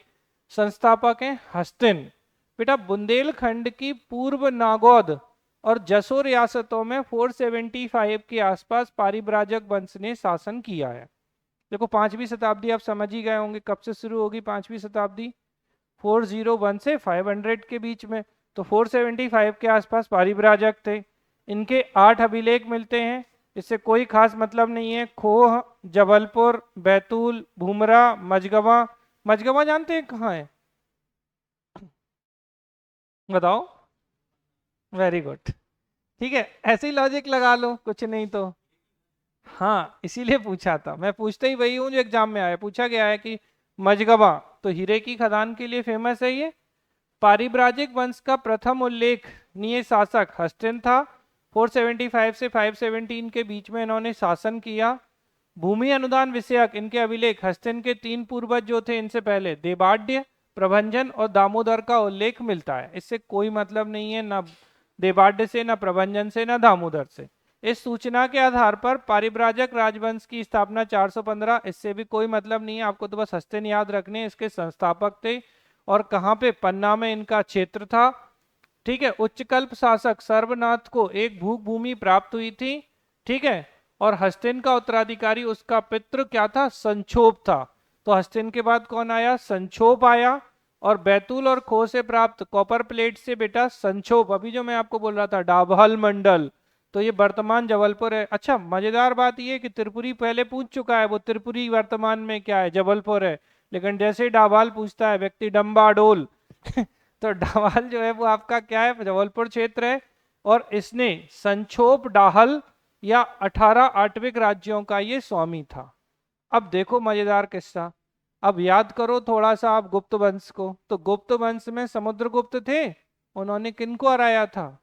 संस्थापक हैं हस्तिन। बेटा बुंदेलखंड की पूर्व नागौद और जसो रियासतों में 475 के आसपास पारिव्राजक वंश ने शासन किया है। देखो 5वीं शताब्दी आप समझ ही गए होंगे कब से शुरू होगी 5वीं शताब्दी, 401 से 500 के बीच में, तो 475 के आसपास पारिव्राजक थे। इनके 8 अभिलेख मिलते हैं, इससे कोई खास मतलब नहीं है। खोह, जबलपुर, बैतूल, भूमरा, मझगवा। मझगवा जानते हैं कहाँ है? बताओ। वेरी गुड, ठीक है, ऐसे ही लॉजिक लगा लो, कुछ नहीं तो। हाँ, इसीलिए पूछा था मैं, पूछते ही वही हूँ जो एग्जाम में आया, पूछा गया है कि मझगवा तो हीरे की खदान के लिए फेमस है ये। पारिव्राजिक वंश का प्रथम उल्लेखनीय शासक हस्तिन था, 475 से 517 के बीच में इन्होंने शासन किया। भूमि अनुदान विषयक इनके अभिलेख हस्तिन के 3 पूर्वज जो थे इनसे पहले, देवाड्य, प्रभंजन और दामोदर का उल्लेख मिलता है। इससे कोई मतलब नहीं है, ना देवाड्य से, ना प्रभंजन से, ना दामोदर से। इस सूचना के आधार पर पारिव्राजक राजवंश की स्थापना 415, इससे भी कोई मतलब नहीं है, आपको तो बस हस्तिन याद रखने, इसके संस्थापक थे। और कहाँ पे, पन्ना में इनका क्षेत्र था। ठीक है, उच्चकल्प शासक सर्वनाथ को एक भूख भूमि प्राप्त हुई थी, ठीक है, और हस्तिन का उत्तराधिकारी उसका पितृ क्या था, संक्षोभ था। तो हस्तिन के बाद कौन आया, संक्षोभ आया। और बैतूल और खो से प्राप्त कॉपर प्लेट से बेटा संक्षोभ, अभी जो मैं आपको बोल रहा था डाबहल मंडल, तो ये वर्तमान जबलपुर है। अच्छा, मजेदार बात ये कि त्रिपुरी पहले पूछ चुका है, वो त्रिपुरी वर्तमान में क्या है, जबलपुर है। लेकिन जैसे ही डाभाल पूछता है व्यक्ति डम्बाडोल तो डाभाल जो है वो आपका क्या है, जबलपुर क्षेत्र है। और इसने संक्षोभ डाहल या 18 आटविक राज्यों का ये स्वामी था। अब देखो मजेदार किस्सा, अब याद करो थोड़ा सा आप गुप्त वंश को, तो गुप्त वंश में समुद्रगुप्त थे, उन्होंने किनको हराया था?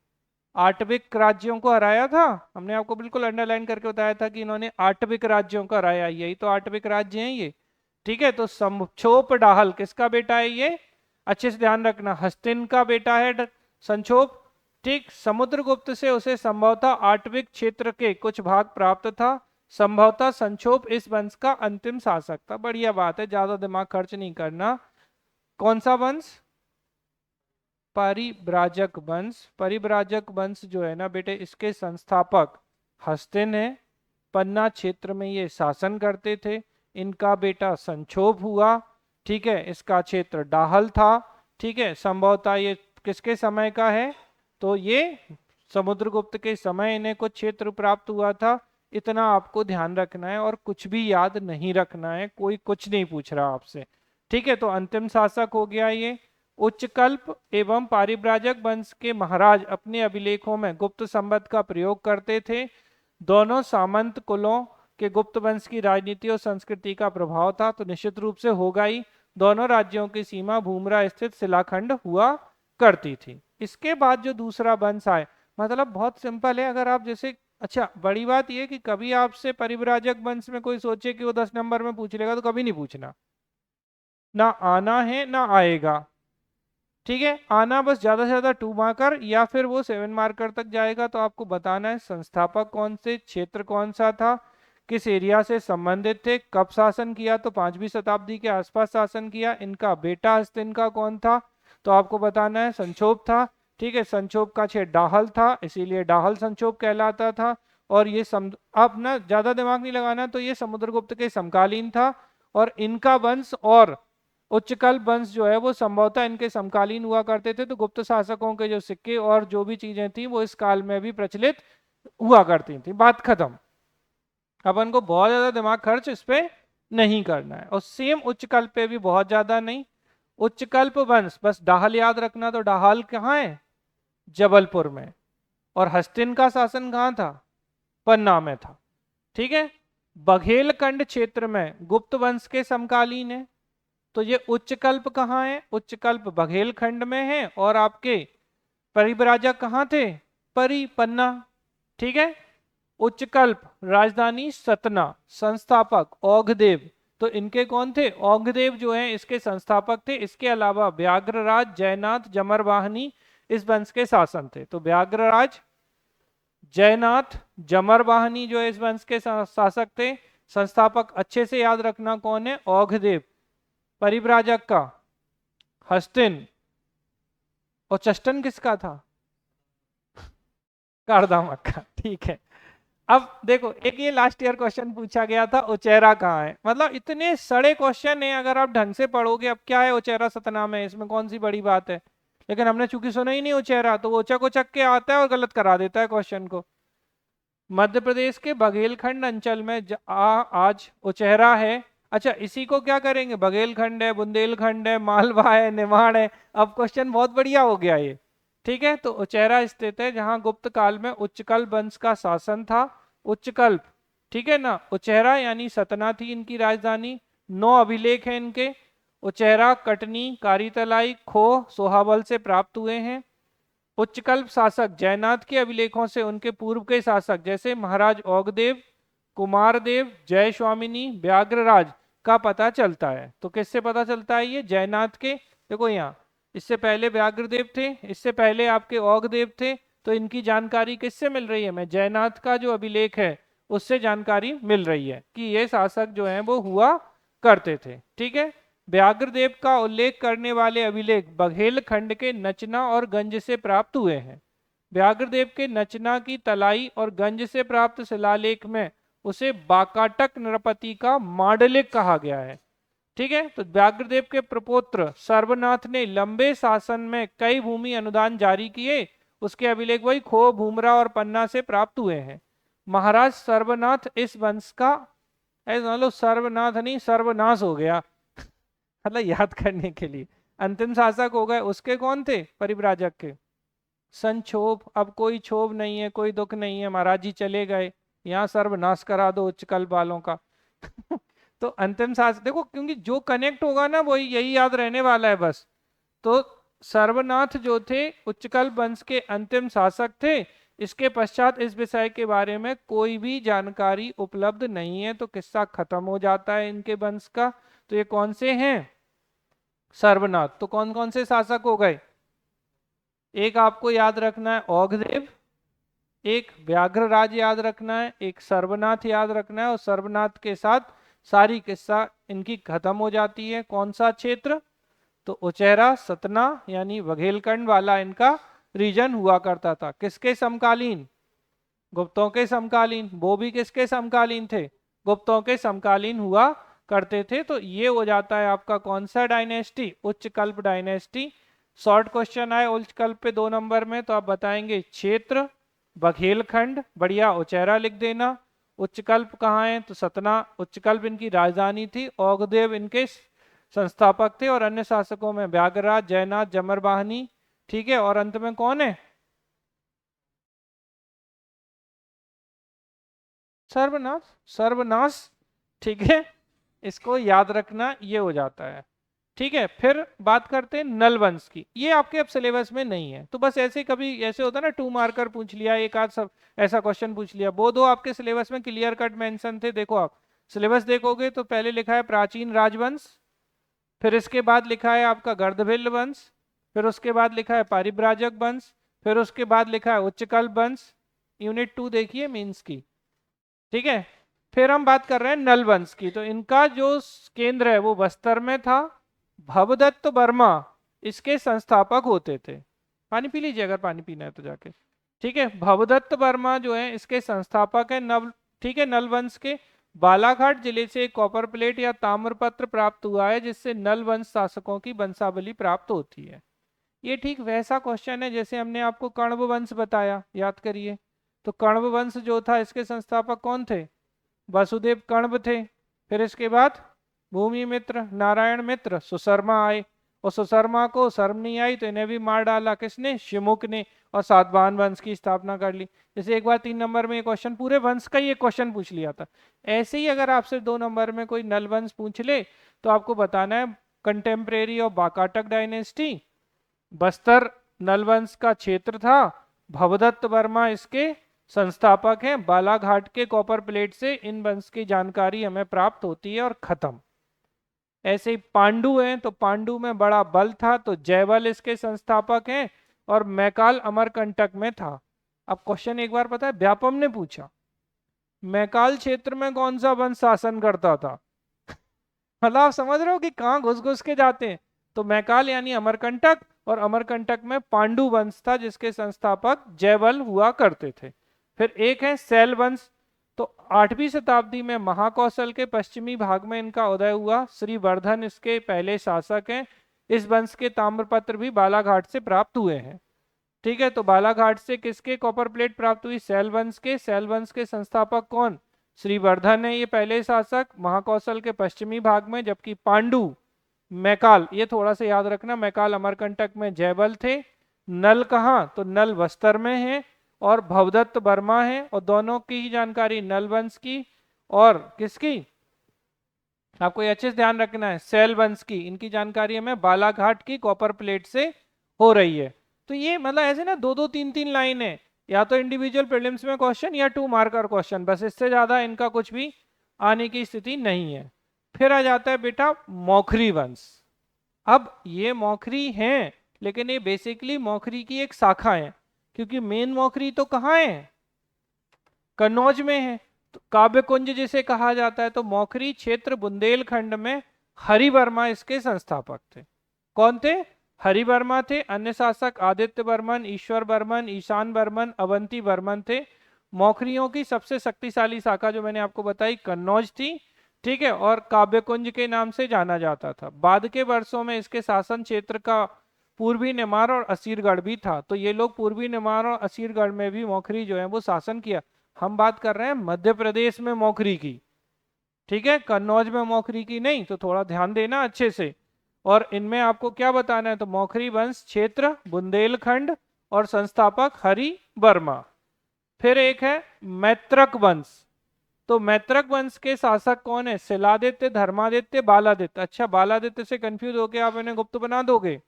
आटविक राज्यों को हराया था। हमने आपको बिल्कुल अंडरलाइन करके बताया था कि इन्होंने आटविक राज्यों को हराया, यही तो आटविक राज्य हैं ये। ठीक है, तो संक्षोभ डाहल किसका बेटा है ये? अच्छे से ध्यान रखना, हस्तिन का बेटा है संक्षोभ। ठीक, समुद्रगुप्त से उसे संभवतः आटविक क्षेत्र के कुछ भाग प्राप्त था। संभवतः संक्षोभ इस वंश का अंतिम शासक था। बढ़िया बात है, ज्यादा दिमाग खर्च नहीं करना। कौन सा वंश? परिव्राजक वंश। परिव्राजक वंश जो है ना बेटे, इसके संस्थापक हस्तिन है। पन्ना क्षेत्र में ये शासन करते थे। इनका बेटा संक्षोभ हुआ। ठीक है, इसका क्षेत्र डाहल था। ठीक है, संभवतः ये किसके समय का है? तो ये समुद्रगुप्त के समय इन्हें कुछ क्षेत्र प्राप्त हुआ था। इतना आपको ध्यान रखना है और कुछ भी याद नहीं रखना है, कोई कुछ नहीं पूछ रहा आपसे। ठीक है, तो अंतिम शासक हो गया ये। उच्चकल्प एवं पारिव्राजक वंश के महाराज अपने अभिलेखों में गुप्त संवत का प्रयोग करते थे। दोनों सामंत कुलों के गुप्त वंश की राजनीति और संस्कृति का प्रभाव था, तो निश्चित रूप से होगा ही। दोनों राज्यों की सीमा भूमरा स्थित शिलाखंड हुआ करती थी। इसके बाद जो दूसरा वंश आए, मतलब बहुत सिंपल है। अगर आप जैसे, अच्छा बड़ी बात यह कि कभी आपसे परिव्राजक वंश में कोई सोचे कि वो 10 नंबर में पूछ लेगा, तो कभी नहीं पूछना, ना आना है ना आएगा। ठीक है, आना बस ज्यादा से ज्यादा 2 मार्कर या फिर वो 7 मार्कर तक जाएगा। तो आपको बताना है संस्थापक कौन से, क्षेत्र कौन सा था, किस एरिया से संबंधित थे, कब शासन किया, तो 5वीं शताब्दी के आसपास शासन किया। इनका बेटा हस्तिन का कौन था, तो आपको बताना है संक्षोभ था। ठीक है, संक्षोभ का क्षेत्र डाहल था, इसीलिए डाहल संक्षोभ कहलाता था। और ये आप ना ज्यादा दिमाग नहीं लगाना, तो ये समुद्रगुप्त के समकालीन था। और इनका वंश और उच्चकल्प वंश जो है वो संभवतः इनके समकालीन हुआ करते थे। तो गुप्त शासकों के जो सिक्के और जो भी चीजें थी वो इस काल में भी प्रचलित हुआ करती थी। बात खत्म। अपन को बहुत ज्यादा दिमाग खर्च इस पे नहीं करना है, और सेम उच्चकल्प पे भी बहुत ज्यादा नहीं। उच्चकल्प वंश, बस डाहल याद रखना, तो डाहल कहाँ है? जबलपुर में। और हस्तिन का शासन कहाँ था? पन्ना में था। ठीक है, बघेलखंड क्षेत्र में गुप्त वंश के समकालीन है। तो ये उच्चकल्प कहाँ है? उच्चकल्प बघेलखंड में है। और आपके परिव्राजक कहाँ थे? पन्ना। ठीक है, उच्चकल्प राजधानी सतना, संस्थापक औघदेव। तो इनके कौन थे? औघदेव जो है इसके संस्थापक थे। इसके अलावा व्याघ्रराज, जयनाथ, जमरवाहनी इस वंश के शासन थे। तो व्याघ्रराज, जयनाथ, जमरवाहनी जो है इस वंश के शासक थे। संस्थापक अच्छे से याद रखना कौन है? औघदेव। परिव्राजक का हस्तिन। और चष्टन किसका था? कारदामक का। ठीक है, अब देखो एक ये लास्ट ईयर क्वेश्चन पूछा गया था, उचेरा कहाँ है। मतलब इतने सड़े क्वेश्चन है, अगर आप ढंग से पढ़ोगे। अब क्या है, उचेरा सतनाम है, इसमें कौन सी बड़ी बात है। लेकिन हमने चूंकि सुना ही नहीं उचेरा, तो वो उचक उचक के आता है और गलत करा देता है क्वेश्चन को। मध्य प्रदेश के बघेलखंड अंचल में आज उचेहरा है। अच्छा, इसी को क्या करेंगे? बघेलखंड है, बुंदेलखंड है, मालवा है, निमाड़ है। अब क्वेश्चन बहुत बढ़िया हो गया ये। ठीक है, तो उचेहरा स्थित है जहां गुप्त काल में उच्चकल्प वंश का शासन था। उच्चकल्प, ठीक है ना। उचेहरा यानी सतना थी इनकी राजधानी। 9 अभिलेख हैं इनके। उचेहरा, कटनी, कारीतलाई, खो, सोहाबल से प्राप्त हुए हैं। उच्चकल्प शासक जयनाथ के अभिलेखों से उनके पूर्व के शासक जैसे महाराज औघदेव, कुमारदेव, जय स्वामिनी, व्याघ्रराज का पता चलता है। तो किससे पता चलता है? ये जयनाथ के, देखो यहाँ, इससे पहले व्याघ्रदेव थे, इससे पहले आपके औघदेव थे। तो इनकी जानकारी किससे मिल रही है? मैं जयनाथ का जो अभिलेख है उससे जानकारी मिल रही है कि ये शासक जो है वो हुआ करते थे। ठीक है, व्याघ्रदेव का उल्लेख करने वाले अभिलेख बघेलखंड के नचना और गंज से प्राप्त हुए हैं। व्याघ्रदेव के नचना की तलाई और गंज से प्राप्त शिलालेख में उसे बाकाटक नृपति का मांडलिक कहा गया है। ठीक है, तो व्याघ्रदेव के प्रपौत्र सर्वनाथ ने लंबे शासन में कई भूमि अनुदान जारी किए। उसके अभिलेख वही खो, भूमरा और पन्ना से प्राप्त हुए हैं। महाराज सर्वनाथ इस वंश का, ऐसा मान लो सर्वनाथ नहीं सर्वनाश हो गया, मतलब याद करने के लिए। अंतिम शासक हो गए, उसके कौन थे? परिव्राजक के संक्षोभ। अब कोई क्षोभ नहीं है, कोई दुख नहीं है, महाराज जी चले गए। यहाँ सर्वनाश करा दो उच्च कल्प वालों का। तो अंतिम शासक देखो, क्योंकि जो कनेक्ट होगा ना वही यही याद रहने वाला है बस। तो सर्वनाथ जो थे उच्चकल्प वंश के अंतिम शासक थे। इसके पश्चात इस विषय के बारे में कोई भी जानकारी उपलब्ध नहीं है, तो किस्सा खत्म हो जाता है इनके वंश का। तो ये कौन से हैं? सर्वनाथ। तो कौन कौन से शासक हो गए? एक आपको याद रखना है औघदेव, एक व्याघ्रराज याद रखना है, एक सर्वनाथ याद रखना है, और सर्वनाथ के साथ सारी किस्सा इनकी खत्म हो जाती है। कौन सा क्षेत्र? तो उचेरा सतना यानी बघेलखंड वाला इनका रीजन हुआ करता था। किसके समकालीन? गुप्तों के समकालीन। वो भी किसके समकालीन थे? गुप्तों के समकालीन हुआ करते थे। तो ये हो जाता है आपका कौन सा डायनेस्टी? उच्चकल्प डायनेस्टी। शॉर्ट क्वेश्चन आए उच्चकल्प पे 2 नंबर में, तो आप बताएंगे क्षेत्र, बघेलखंड, बढ़िया उचेरा लिख देना। उच्चकल्प कहाँ है? तो सतना। उच्चकल्प इनकी राजधानी थी। औघदेव इनके संस्थापक थे, और अन्य शासकों में व्याघ्रराज, जयनाथ, जमरवाहनी। ठीक है, और अंत में कौन है? सर्वनाश। सर्वनाश। ठीक है, इसको याद रखना, ये हो जाता है। ठीक है, फिर बात करते हैं नल वंश की। ये आपके अब सिलेबस में नहीं है, तो बस ऐसे कभी ऐसे होता है ना, 2 मार्कर पूछ लिया, एक आध सब ऐसा क्वेश्चन पूछ लिया। वो दो आपके सिलेबस में क्लियर कट मेंशन थे। देखो आप सिलेबस देखोगे तो पहले लिखा है प्राचीन राजवंश, फिर इसके बाद लिखा है आपका गर्दभिल्ल वंश, फिर उसके बाद लिखा है पारिव्राजक वंश, फिर उसके बाद लिखा है उच्चकल्प वंश। यूनिट 2 देखिए मीन्स की। ठीक है, फिर हम बात कर रहे हैं नल वंश की। तो इनका जो केंद्र है वो बस्तर में था। भवदत्त वर्मा इसके संस्थापक होते थे। पानी पी लीजिए अगर पानी पीना है तो जाके। ठीक है, भवदत्त वर्मा जो है इसके संस्थापक है नव। ठीक है, नल वंश के। बालाघाट जिले से एक कॉपर प्लेट या ताम्रपत्र प्राप्त हुआ है, जिससे नल वंश शासकों की वंशावली प्राप्त होती है। ये ठीक वैसा क्वेश्चन है जैसे हमने आपको कण्व वंश बताया, याद करिए। तो कण्व वंश जो था इसके संस्थापक कौन थे? वसुदेव कण्व थे। फिर इसके बाद भूमि मित्र, नारायण मित्र, सुशर्मा आए। और सुशर्मा को शर्म नहीं आई तो इन्हें भी मार डाला। किसने? शिमुक ने। और सातवाहन वंश की स्थापना कर ली। जैसे एक बार 3 नंबर में ये क्वेश्चन, पूरे वंश का ही एक क्वेश्चन पूछ लिया था। ऐसे ही अगर आपसे 2 नंबर में कोई नल वंश पूछ ले तो आपको बताना है contemporary of Vakataka dynasty, Bastar Nala वंश का क्षेत्र था, भवदत्त वर्मा इसके संस्थापक हैं, बालाघाट के कॉपर प्लेट से इन वंश की जानकारी हमें प्राप्त होती है, और खत्म। ऐसे ही पांडु हैं, तो पांडु में बड़ा बल था, तो जयवल इसके संस्थापक हैं, और मैकाल अमरकंटक में था। अब क्वेश्चन एक बार पता है व्यापम ने पूछा, मैकाल क्षेत्र में कौन सा वंश शासन करता था? मतलब आप समझ रहे हो कि कहाँ घुस घुस के जाते हैं। तो मैकाल यानी अमरकंटक, और अमरकंटक में पांडु वंश था जिसके संस्थापक जयवल हुआ करते थे। फिर एक है सैल वंश। तो 8वीं शताब्दी में महाकौशल के पश्चिमी भाग में इनका उदय हुआ। श्रीवर्धन इसके पहले शासक हैं। इस वंश के ताम्रपत्र भी बालाघाट से प्राप्त हुए हैं। ठीक है, तो बालाघाट से किसके कॉपर प्लेट प्राप्त हुई? सैल वंश के। सैल वंश के संस्थापक कौन? श्रीवर्धन है, ये पहले शासक महाकौशल के पश्चिमी भाग में। जबकि पांडु, मैकाल, ये थोड़ा सा याद रखना, मैकाल अमरकंटक में जयवल थे। नल कहाँ? तो नल बस्तर में है, और भवदत्त वर्मा है। और दोनों की ही जानकारी नल वंश की और किसकी, आपको ये अच्छे से ध्यान रखना है, सैल वंश की। इनकी जानकारी हमें बालाघाट की कॉपर प्लेट से हो रही है। तो ये मतलब ऐसे ना 2-2 3-3 लाइन है, या तो इंडिविजुअल प्रीलिम्स में क्वेश्चन या 2 मार्कर क्वेश्चन, बस इससे ज्यादा इनका कुछ भी आने की स्थिति नहीं है। फिर आ जाता है बेटा मौखरी वंश। अब ये मौखरी हैं, लेकिन ये बेसिकली मौखरी की एक शाखा है, क्योंकि मेन मौखरी तो कहाँ है? कन्नौज में है। तो काव्य कुंज जिसे कहा जाता है, तो मौखरी क्षेत्र बुंदेलखंड में हरिवर्मा इसके संस्थापक थे। कौन थे? हरिवर्मा थे। अन्य शासक आदित्य वर्मन, ईश्वर वर्मन, ईशान वर्मन, अवंती वर्मन थे। मौखरियों की सबसे शक्तिशाली शाखा जो मैंने आपको बताई कन्नौज थी। ठीक है, और काव्यकुंज के नाम से जाना जाता था। बाद के वर्षों में इसके शासन क्षेत्र का पूर्वी नेमार और असीरगढ़ भी था। तो ये लोग पूर्वी नेमार और असीरगढ़ में भी मौखरी जो है वो शासन किया। हम बात कर रहे हैं मध्य प्रदेश में मौखरी की। ठीक है, कन्नौज में मौखरी की नहीं, तो थोड़ा ध्यान देना अच्छे से। और इनमें आपको क्या बताना है? तो मौखरी वंश क्षेत्र बुंदेलखंड और संस्थापक हरि वर्मा। फिर एक है मैत्रक वंश। तो मैत्रक वंश के शासक कौन है? शिलादित्य, धर्मादित्य, बालादित्य। अच्छा, बालादित्य से कंफ्यूज होके आप इन्हें गुप्त बना दोगे,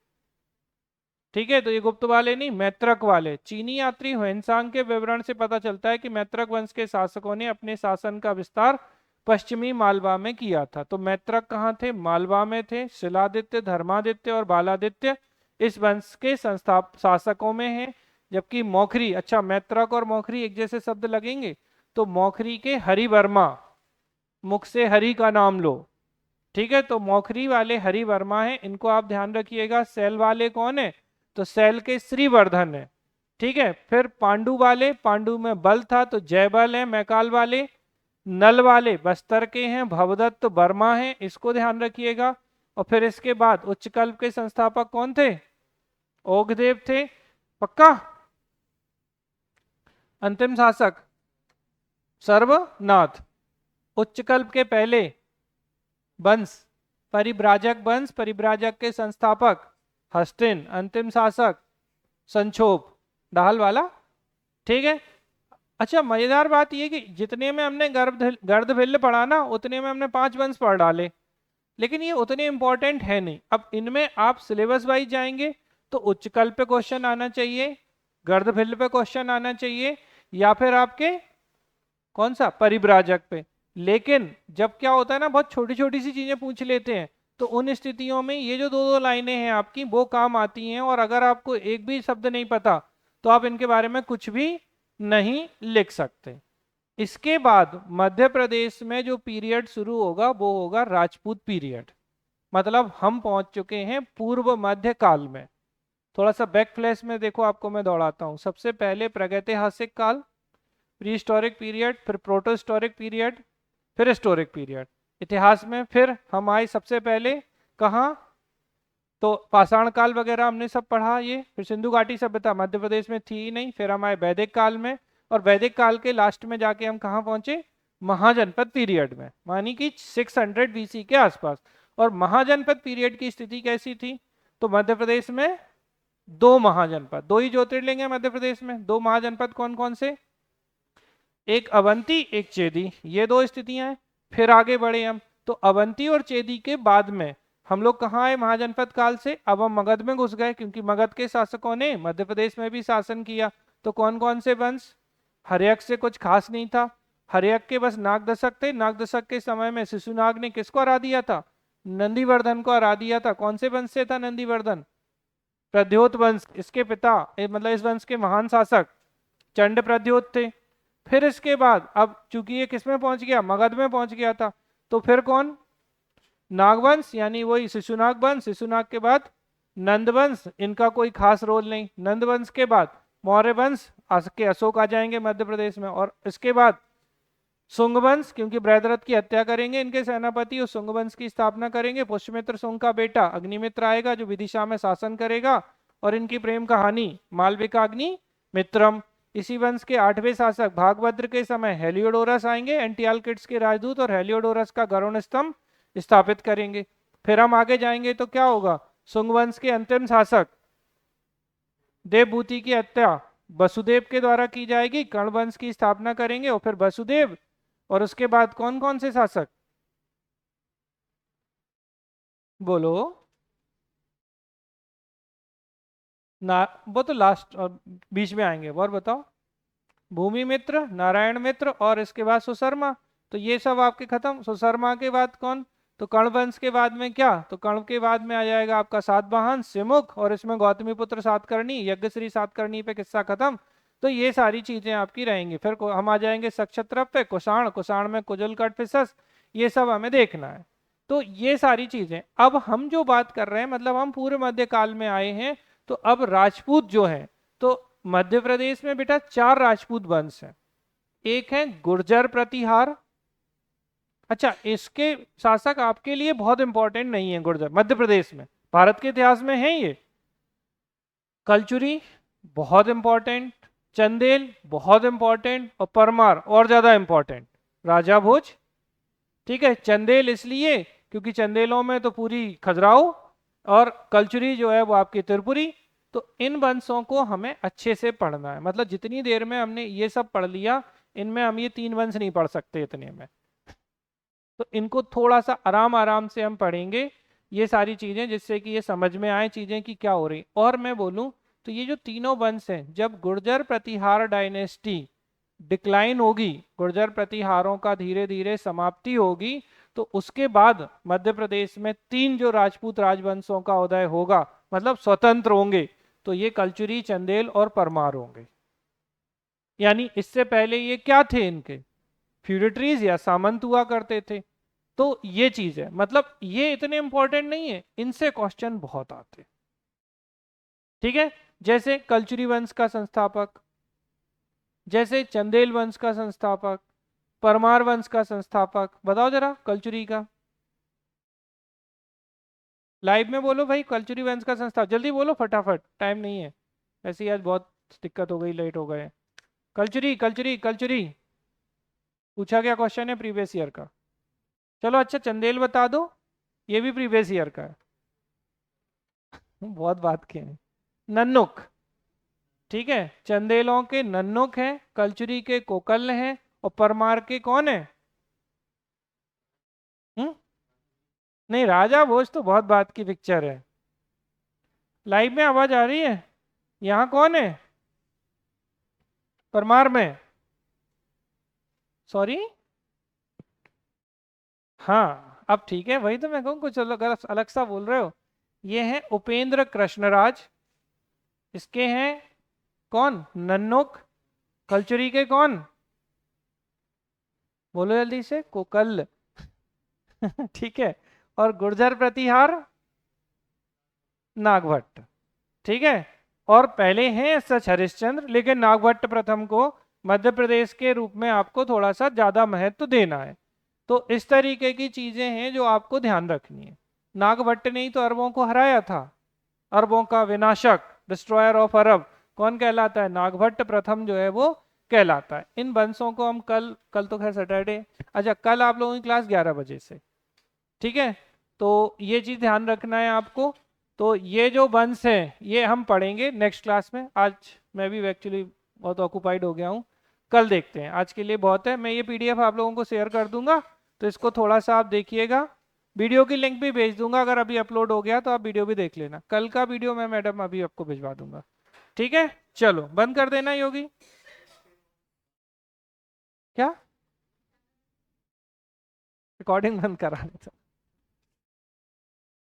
ठीक है, तो ये गुप्त वाले नहीं, मैत्रक वाले। चीनी यात्री ह्वेनसांग के विवरण से पता चलता है कि मैत्रक वंश के शासकों ने अपने शासन का विस्तार पश्चिमी मालवा में किया था। तो मैत्रक कहाँ थे? मालवा में थे। शिलादित्य, धर्मादित्य और बालादित्य इस वंश के शासकों में हैं। जबकि मौखरी, अच्छा मैत्रक और मौखरी एक जैसे शब्द लगेंगे, तो मौखरी के हरिवर्मा, मुख से हरि का नाम लो, ठीक है, तो मौखरी वाले हरिवर्मा हैं, इनको आप ध्यान रखिएगा। सैल वाले कौन है? तो सैल के श्रीवर्धन है, ठीक है। फिर पांडु वाले, पांडु में बल था तो जयबल है मैकाल वाले। नल वाले बस्तर के हैं, भवदत्त वर्मा हैं, इसको ध्यान रखिएगा। और फिर इसके बाद उच्चकल्प के संस्थापक कौन थे? ओघदेव थे, पक्का। अंतिम शासक सर्वनाथ। उच्चकल्प के पहले वंश परिव्राजक वंश, परिव्राजक के संस्थापक हस्तिन, अंतिम शासक संक्षोभ, दाहल वाला, ठीक है। अच्छा, मजेदार बात यह कि जितने में हमने गर्दभिल्ल पढ़ा ना, उतने में हमने 5 वंश पढ़ डाले, लेकिन ये उतने इंपॉर्टेंट है नहीं। अब इनमें आप सिलेबस वाइज जाएंगे तो उच्चकल्प पे क्वेश्चन आना चाहिए, गर्दभिल्ल पे क्वेश्चन आना चाहिए, या फिर आपके कौन सा परिव्राजक पे। लेकिन जब क्या होता है ना, बहुत छोटी छोटी सी चीजें पूछ लेते हैं, तो उन स्थितियों में ये जो दो दो लाइनें हैं आपकी, वो काम आती हैं। और अगर आपको एक भी शब्द नहीं पता तो आप इनके बारे में कुछ भी नहीं लिख सकते। इसके बाद मध्य प्रदेश में जो पीरियड शुरू होगा वो होगा राजपूत पीरियड। मतलब हम पहुंच चुके हैं पूर्व मध्य काल में। थोड़ा सा बैक फ्लैश में देखो, आपको मैं दौड़ाता हूं। सबसे पहले प्रागैतिहासिक काल, प्री हिस्टोरिक पीरियड, फिर प्रोटो हिस्टोरिक पीरियड, फिर हिस्टोरिक पीरियड। इतिहास में फिर हम आए सबसे पहले कहाँ? तो पाषाण काल वगैरह हमने सब पढ़ा ये। फिर सिंधु घाटी सभ्यता मध्य प्रदेश में थी ही नहीं। फिर हम आए वैदिक काल में, और वैदिक काल के लास्ट में जाके हम कहाँ पहुंचे? महाजनपद पीरियड में, मानी कि 600 BC के आसपास। और महाजनपद पीरियड की स्थिति कैसी थी? तो मध्य प्रदेश में 2 महाजनपद, 2 ही ज्योतिर्लिंग है मध्य प्रदेश में। 2 महाजनपद कौन कौन से? एक अवंती, एक चेदी, ये 2 स्थितियां हैं। फिर आगे बढ़े हम, तो अवंती और चेदी के बाद में हम लोग कहाँ आए महाजनपद काल से? अब हम मगध में घुस गए, क्योंकि मगध के शासकों ने मध्य प्रदेश में भी शासन किया। तो कौन कौन से वंश? हर्यक से कुछ खास नहीं था, हर्यक के बस नागदशक थे। नागदशक के समय में शिशुनाग ने किसको हरा दिया था? नंदीवर्धन को हरा दिया था। कौन से वंश से था नंदीवर्धन? प्रद्योत वंश। इसके पिता मतलब इस वंश के महान शासक चंड प्रद्योत थे। फिर इसके बाद अब चूंकि ये किस में पहुंच गया? मगध में पहुंच गया था, तो फिर कौन? नागवंश, यानी वही शिशुनाग वंश। शिशुनाग के बाद नंदवंश, इनका कोई खास रोल नहीं। नंदवंश के बाद मौर्य वंश, के अशोक आ जाएंगे मध्य प्रदेश में। और इसके बाद शुंग वंश, क्योंकि बृहद्रथ की हत्या करेंगे इनके सेनापति, और शुंग वंश की स्थापना करेंगे। पुष्यमित्र शुंग का बेटा अग्निमित्र आएगा, जो विदिशा में शासन करेगा। और इनकी प्रेम कहानी मालविका अग्नि मित्रम। इसी वंश के 8वें शासक भागभद्र के समय हेलियोडोरस आएंगे, एंटियालकिड्स के राजदूत, और हेलियोडोरस का गरुण स्तंभ स्थापित करेंगे। फिर हम आगे जाएंगे तो क्या होगा? शुंग वंश के अंतिम शासक देवभूति की हत्या वसुदेव के द्वारा की जाएगी, कर्ण वंश की स्थापना करेंगे। और फिर वसुदेव, और उसके बाद कौन कौन से शासक? बोलो ना, वो तो लास्ट और बीच में आएंगे। और बताओ, भूमि मित्र, नारायण मित्र, और इसके बाद सुशर्मा। तो ये सब आपके खत्म। सुशर्मा के बाद कौन? तो कर्ण वंश के बाद में क्या? तो कर्ण के बाद में आ जाएगा आपका सातवाहन सिमुख, और इसमें गौतमी पुत्र सातकर्णी, यज्ञश्री सातकर्णी पे किस्सा खत्म। तो ये सारी चीजें आपकी रहेंगी। फिर हम आ जाएंगे सक्षत्रप पे, कुषाण, कुषाण में कुजल कटफिसस, ये सब हमें देखना है। तो ये सारी चीजें। अब हम जो बात कर रहे हैं, मतलब हम पूरे मध्यकाल में आए हैं। तो अब राजपूत जो है, तो मध्य प्रदेश में बेटा 4 राजपूत वंश हैं। एक है गुर्जर प्रतिहार। अच्छा, इसके शासक आपके लिए बहुत इंपॉर्टेंट नहीं है। गुर्जर मध्य प्रदेश में, भारत के इतिहास में है ये। कलचुरी बहुत इंपॉर्टेंट, चंदेल बहुत इंपॉर्टेंट, और परमार और ज्यादा इंपॉर्टेंट। राजा भोज, ठीक है। चंदेल इसलिए क्योंकि चंदेलों में तो पूरी खजुराहो, और कलचुरी जो है वो आपकी त्रिपुरी। तो इन वंशों को हमें अच्छे से पढ़ना है, मतलब जितनी देर में हमने ये सब पढ़ लिया, इनमें हम ये 3 वंश नहीं पढ़ सकते इतने में। तो इनको थोड़ा सा आराम आराम से हम पढ़ेंगे ये सारी चीजें, जिससे कि ये समझ में आए चीजें कि क्या हो रही। और मैं बोलूं तो ये जो तीनों वंश हैं, जब गुर्जर प्रतिहार डायनेस्टी डिक्लाइन होगी, गुर्जर प्रतिहारों का धीरे धीरे समाप्ति होगी, तो उसके बाद मध्य प्रदेश में 3 जो राजपूत राजवंशों का उदय होगा, मतलब स्वतंत्र होंगे, तो ये कलचुरी, चंदेल और परमार होंगे। यानी इससे पहले ये क्या थे, इनके फ्यूडिटरीज या सामंत हुआ करते थे। तो ये चीज है, मतलब ये इतने इंपॉर्टेंट नहीं है, इनसे क्वेश्चन बहुत आते। ठीक है, जैसे कलचुरी वंश का संस्थापक, जैसे चंदेल वंश का संस्थापक, परमार वंश का संस्थापक, बताओ जरा कलचुरी का। लाइव में बोलो भाई, कलचुरी वंश का संस्थापक, जल्दी बोलो फटाफट, टाइम नहीं है, ऐसे ही आज बहुत दिक्कत हो गई, लेट हो गए। कलचुरी कलचुरी कलचुरी, पूछा गया क्वेश्चन है प्रीवियस ईयर का। चलो अच्छा, चंदेल बता दो, ये भी प्रीवियस ईयर का है। बहुत बात किए हैं। नन्नुक, ठीक है, चंदेलों के नन्नुक हैं, कलचुरी के कोकल हैं, और परमार के कौन है? हम्म, नहीं, राजा भोज तो बहुत बात की पिक्चर है। लाइव में आवाज आ रही है? यहाँ कौन है परमार में? सॉरी, हाँ अब ठीक है, वही तो मैं कहूँ, कुछ अलग अलग अलग सा बोल रहे हो। ये है उपेंद्र कृष्णराज, इसके हैं कौन? नन्नुक। कलचुरी के कौन? बोलो जल्दी से, कोकल। ठीक है, और गुर्जर प्रतिहार नागभट्ट। ठीक है, और पहले हैं सच हरिश्चंद्र, लेकिन नागभट्ट प्रथम को मध्य प्रदेश के रूप में आपको थोड़ा सा ज्यादा महत्व देना है। तो इस तरीके की चीजें हैं जो आपको ध्यान रखनी है। नागभट्ट ने ही तो अरबों को हराया था, अरबों का विनाशक, डिस्ट्रॉयर ऑफ अरब कौन कहलाता है? नागभट्ट प्रथम जो है वो कहलाता है। इन वंशों को हम कल, कल तो खैर सैटरडे, अच्छा कल आप लोगों की क्लास 11 बजे से, ठीक है, तो ये चीज ध्यान रखना है आपको। तो ये जो वंश है ये हम पढ़ेंगे नेक्स्ट क्लास में। आज मैं भी एक्चुअली बहुत ऑक्यूपाइड हो गया हूँ, कल देखते हैं, आज के लिए बहुत है। मैं ये पीडीएफ आप लोगों को शेयर कर दूंगा, तो इसको थोड़ा सा आप देखिएगा। वीडियो की लिंक भी भेज दूंगा, अगर अभी अपलोड हो गया तो आप वीडियो भी देख लेना। कल का वीडियो मैं मैडम अभी आपको भिजवा दूंगा। ठीक है, चलो बंद कर देना योगी। क्या? रिकॉर्डिंग बंद करा देता।